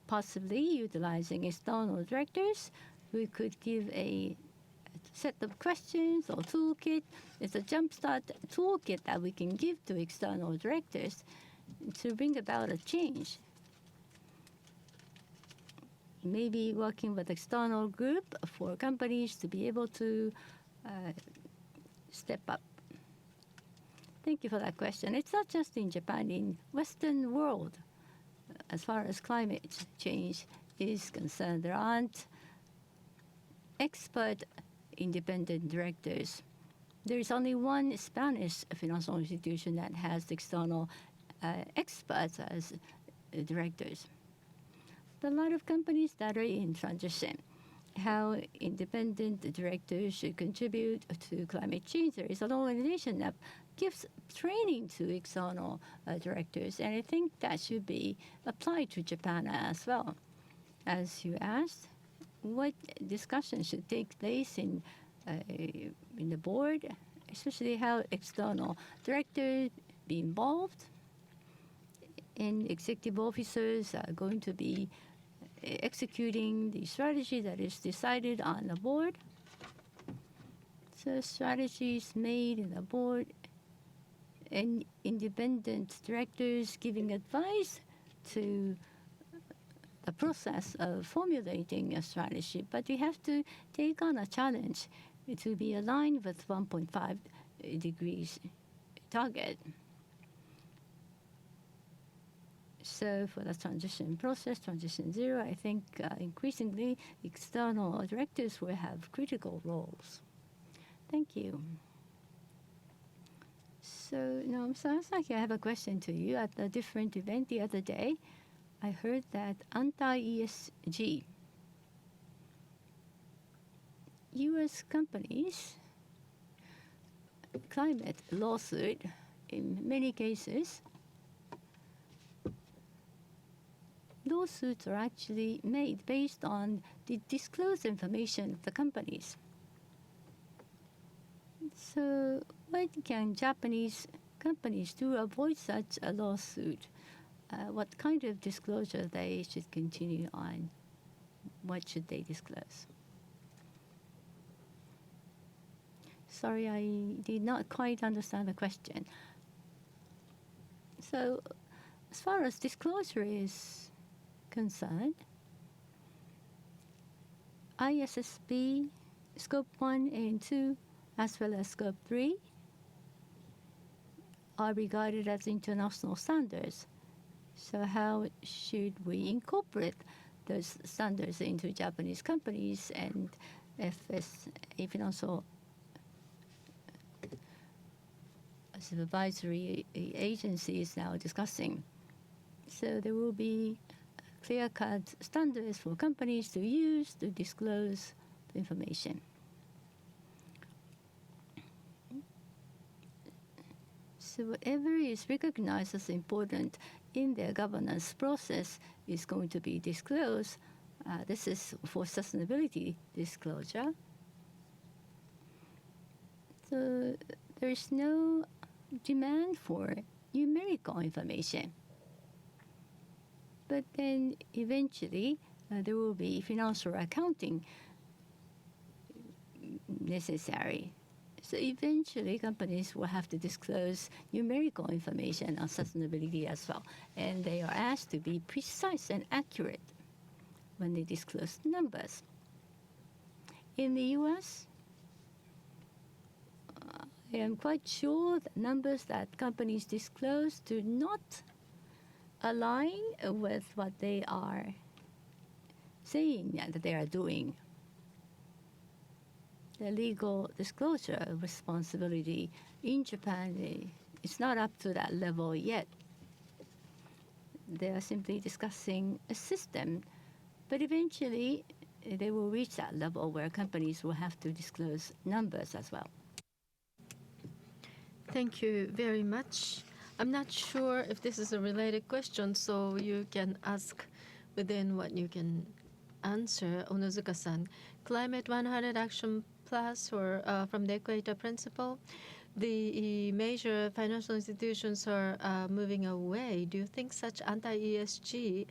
possibly utilizing external directors, we could give a set of questions or toolkit. It's a jumpstart toolkit that we can give to external directors to bring about a change. Maybe working with external group for companies to be able to step up. Thank you for that question. It's not just in Japan, in Western world, as far as climate change is concerned, there aren't expert independent directors. There is only one Spanish financial institution that has external experts as directors. There are a lot of companies that are in transition. How independent directors should contribute to climate change. There is an organization that gives training to external directors, and I think that should be applied to Japan as well. As you asked, what discussion should take place in the board, especially how external directors be involved, and executive officers are going to be executing the strategy that is decided on the board. So strategies made in the board and independent directors giving advice to the process of formulating a strategy. But we have to take on a challenge to be aligned with 1.5 degrees target. So for the transition process, transition zero, I think increasingly external directors will have critical roles. Thank you. So now, Asahi, I have a question to you. At a different event the other day, I heard that anti-ESG U.S. companies climate lawsuit in many cases. Lawsuits are actually made based on the disclosed information of the companies. So what can Japanese companies do to avoid such a lawsuit? What kind of disclosure they should continue on? What should they disclose? Sorry, I did not quite understand the question. So as far as disclosure is concerned, ISSB, Scope 1 and 2, as well as Scope 3, are regarded as international standards. So how should we incorporate those standards into Japanese companies and financial supervisory agency is now discussing? So there will be clear-cut standards for companies to use to disclose the information. So whatever is recognized as important in their governance process is going to be disclosed. This is for sustainability disclosure. So there is no demand for numerical information. But then eventually there will be financial accounting necessary. So eventually companies will have to disclose numerical information on sustainability as well. And they are asked to be precise and accurate when they disclose numbers. In the US, I am quite sure the numbers that companies disclose do not align with what they are saying that they are doing. The legal disclosure responsibility in Japan is not up to that level yet. They are simply discussing a system, but eventually they will reach that level where companies will have to disclose numbers as well. Thank you very much. I'm not sure if this is a related question, so you can ask within what you can answer. Onozuka-san, Climate 100 Action Plus or from the Equator Principle, the major financial institutions are moving away. Do you think such anti-ESG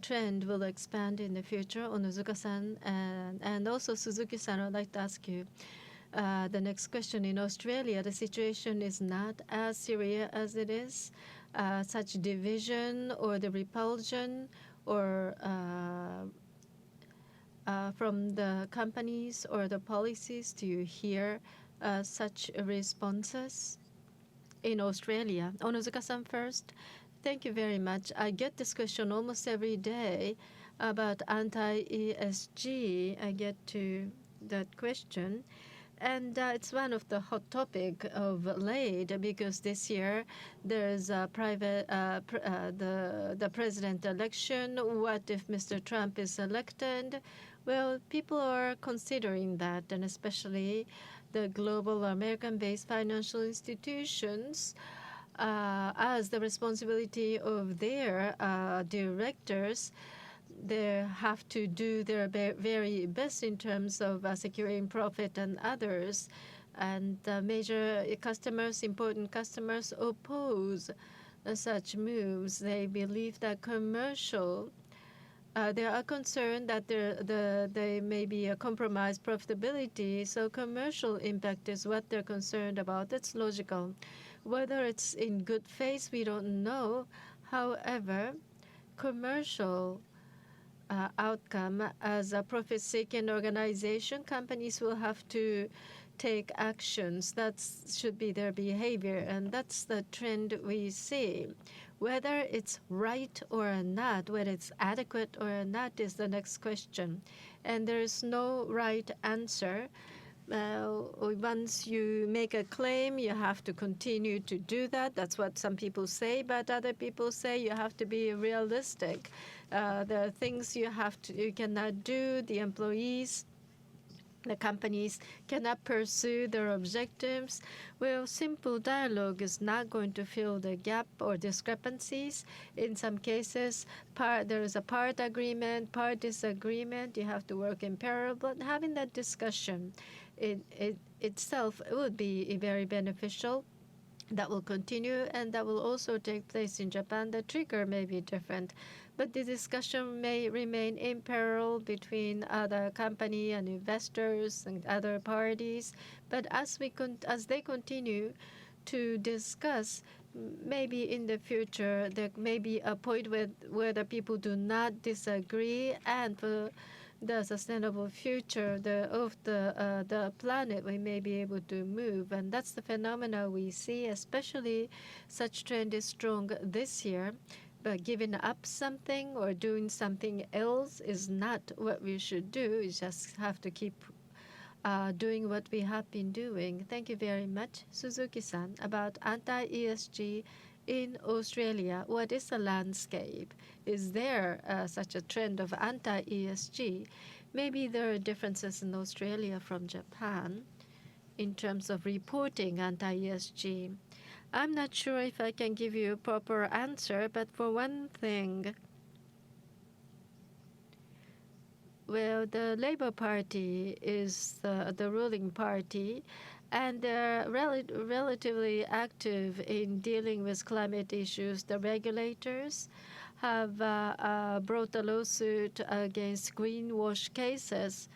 trend will expand in the future? Onozuka-san and also Suzuki-san, I'd like to ask you the next question. In Australia, the situation is not as serious as it is. Such division or the repulsion or from the companies or the policies, do you hear such responses in Australia? Onozuka-san first. Thank you very much. I get this question almost every day about anti-ESG. I get to that question. And it's one of the hot topic of late because this year there's a the president election. What if Mr. Trump is elected? Well, people are considering that, and especially the global American-based financial institutions, as the responsibility of their directors. They have to do their very best in terms of securing profit and others. And major customers, important customers, oppose such moves. They believe that commercial, they are concerned that they may be a compromised profitability. So commercial impact is what they're concerned about. That's logical. Whether it's in good faith, we don't know. However, commercial outcome as a profit-seeking organization, companies will have to take actions. That should be their behavior, and that's the trend we see. Whether it's right or not, whether it's adequate or not, is the next question. And there's no right answer. Once you make a claim, you have to continue to do that. That's what some people say, but other people say you have to be realistic. There are things you cannot do. The employees, the companies cannot pursue their objectives. Well, simple dialogue is not going to fill the gap or discrepancies. In some cases, there is a part agreement, part disagreement. You have to work in parallel. But having that discussion itself would be very beneficial. That will continue, and that will also take place in Japan. The trigger may be different, but the discussion may remain in parallel between other company and investors and other parties. But as they continue to discuss, maybe in the future there may be a point where the people do not disagree, and for the sustainable future of the planet, we may be able to move. And that's the phenomena we see, especially such trend is strong this year. But giving up something or doing something else is not what we should do. We just have to keep doing what we have been doing. Thank you very much. Suzuki-san, about anti-ESG in Australia, what is the landscape? Is there such a trend of anti-ESG? Maybe there are differences in Australia from Japan in terms of reporting anti-ESG. I'm not sure if I can give you a proper answer, but for one thing, well, the Labour Party is the ruling party, and they're relatively active in dealing with climate issues. The regulators have brought a lawsuit against greenwash cases.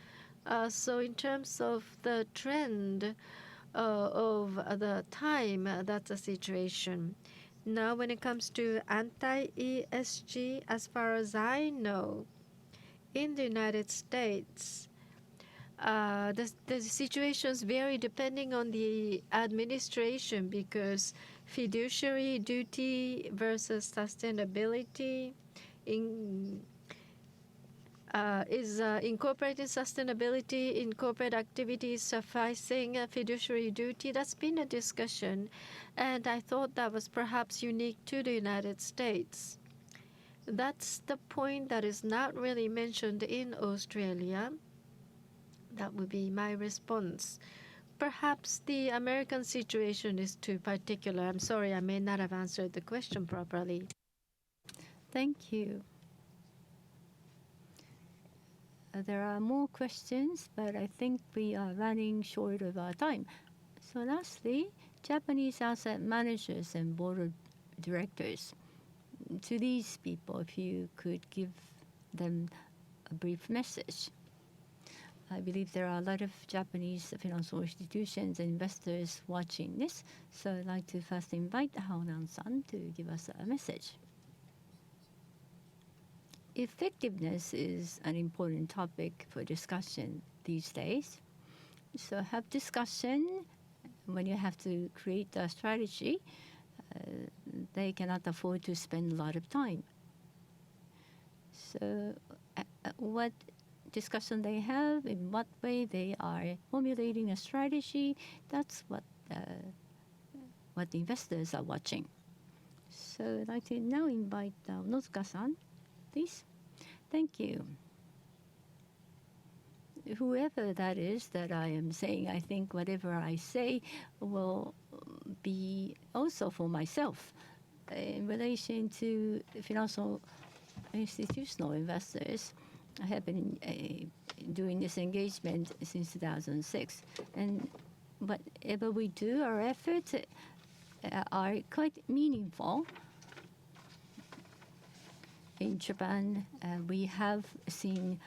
So in terms of the trend of the time, that's a situation. Now, when it comes to anti-ESG, as far as I know, in the United States, the situations vary depending on the administration, because fiduciary duty versus sustainability is incorporating sustainability in corporate activities sufficing a fiduciary duty. That's been a discussion, and I thought that was perhaps unique to the United States. That's the point that is not really mentioned in Australia. That would be my response. Perhaps the American situation is too particular. I'm sorry, I may not have answered the question properly. Thank you. There are more questions, but I think we are running short of our time. So lastly, Japanese asset managers and board of directors. To these people, if you could give them a brief message. I believe there are a lot of Japanese financial institutions and investors watching this, so I'd like to first invite Haonan-san to give us a message. Effectiveness is an important topic for discussion these days. So have discussion when you have to create a strategy. They cannot afford to spend a lot of time. So what discussion they have, in what way they are formulating a strategy, that's what the investors are watching. So I'd like to now invite Onozuka-san, please. Thank you. Whoever that is that I am saying, I think whatever I say will be also for myself. In relation to financial institutional investors, I have been doing this engagement since 2006. And whatever we do, our efforts are quite meaningful. In Japan, we have seen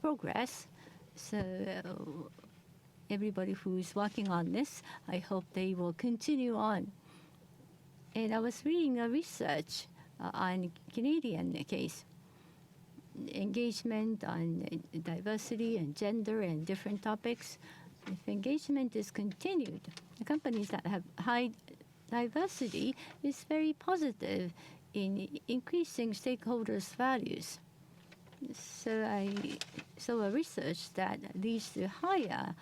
progress. So everybody who is working on this, I hope they will continue on. And I was reading a research on Canadian case, engagement on diversity and gender and different topics. If engagement is continued, the companies that have high diversity is very positive in increasing stakeholders' values. So I saw a research that leads to higher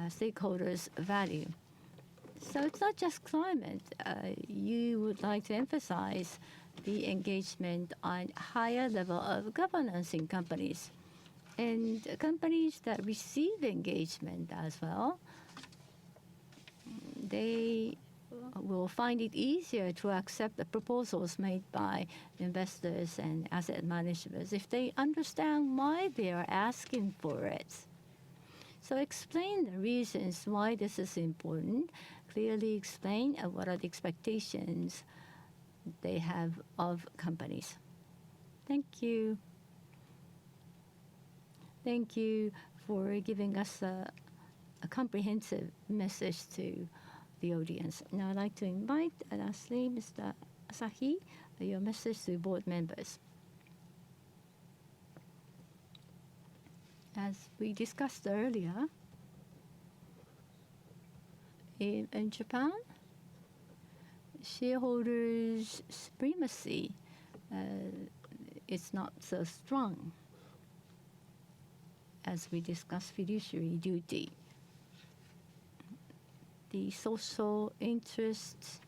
stakeholders' value. So it's not just climate. You would like to emphasize the engagement on higher level of governance in companies. And companies that receive engagement as well, they will find it easier to accept the proposals made by investors and asset managers if they understand why they are asking for it. So explain the reasons why this is important. Clearly explain what are the expectations they have of companies. Thank you. Thank you for giving us a comprehensive message to the audience. Now I'd like to invite, lastly, Mr. Asahi, your message to board members. As we discussed earlier, in Japan, shareholders' supremacy is not so strong as we discuss fiduciary duty. The social interests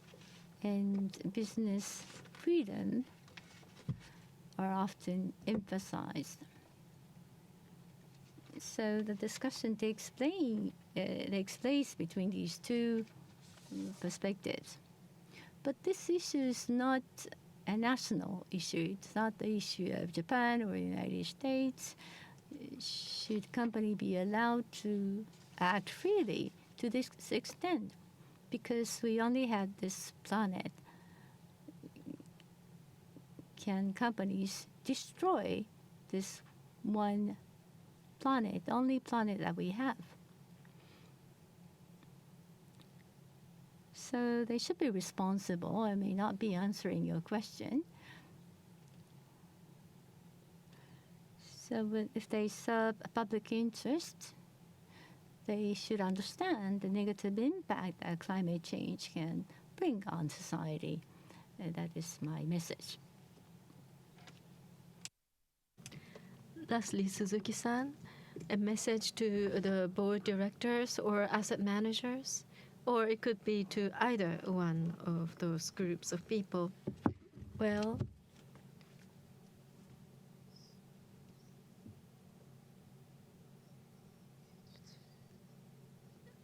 and business freedom are often emphasized. So the discussion takes place between these two perspectives. But this issue is not a national issue. It's not the issue of Japan or the United States. Should company be allowed to act freely to this extent? Because we only have this planet. Can companies destroy this one planet, only planet that we have? So they should be responsible. I may not be answering your question. So if they serve a public interest, they should understand the negative impact that climate change can bring on society. And that is my message. Lastly, Suzuki-san, a message to the board directors or asset managers, or it could be to either one of those groups of people. Well,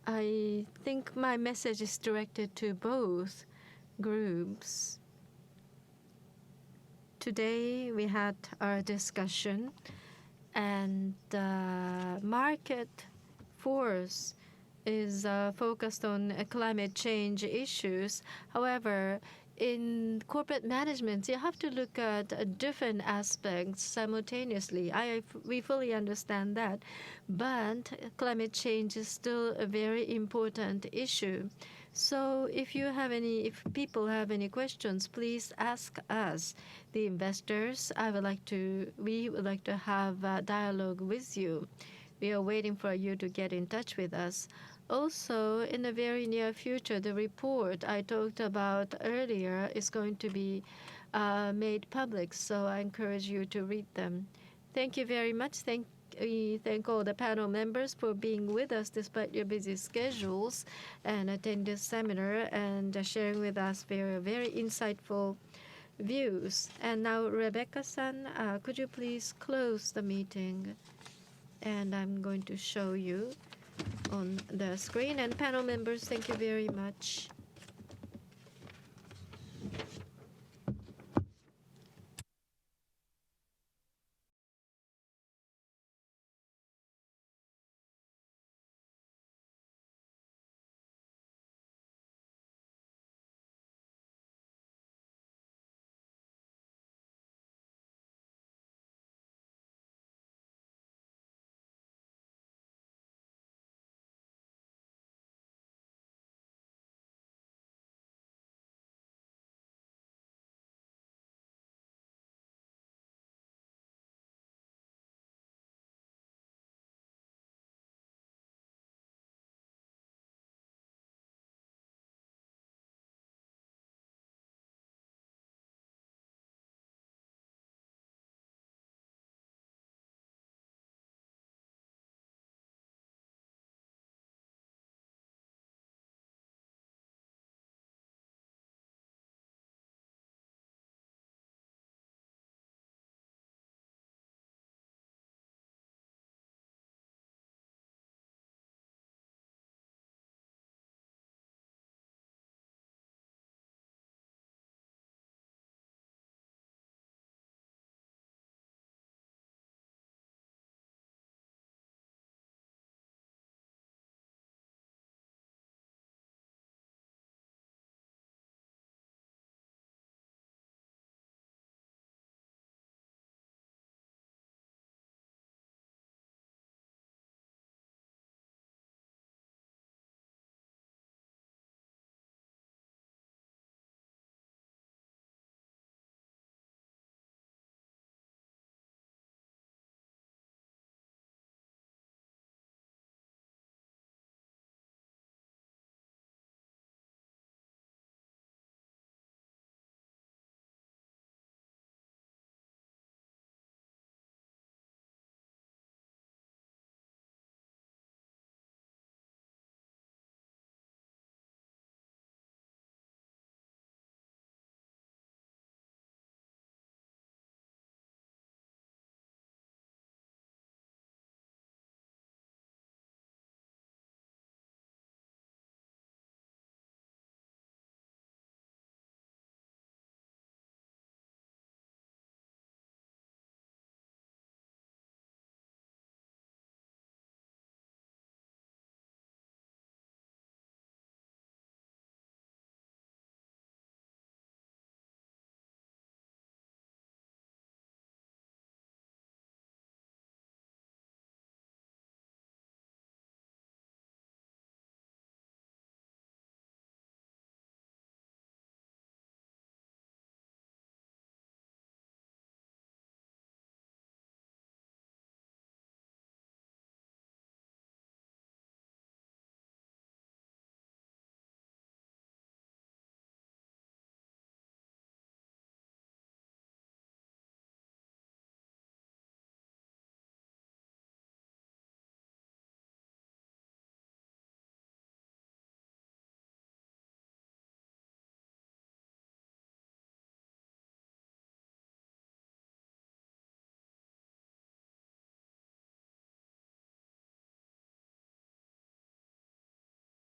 I think my message is directed to both groups. Today we had our discussion, and the market force is focused on climate change issues. However, in corporate management, you have to look at different aspects simultaneously. We fully understand that, but climate change is still a very important issue. So if people have any questions, please ask us, the investors. We would like to have a dialogue with you. We are waiting for you to get in touch with us. Also, in the very near future, the report I talked about earlier is going to be made public, so I encourage you to read them. Thank you very much. We thank all the panel members for being with us despite your busy schedules and attending this seminar and sharing with us very, very insightful views. And now, Rebecca-san, could you please close the meeting? And I'm going to show you on the screen. And panel members, thank you very much.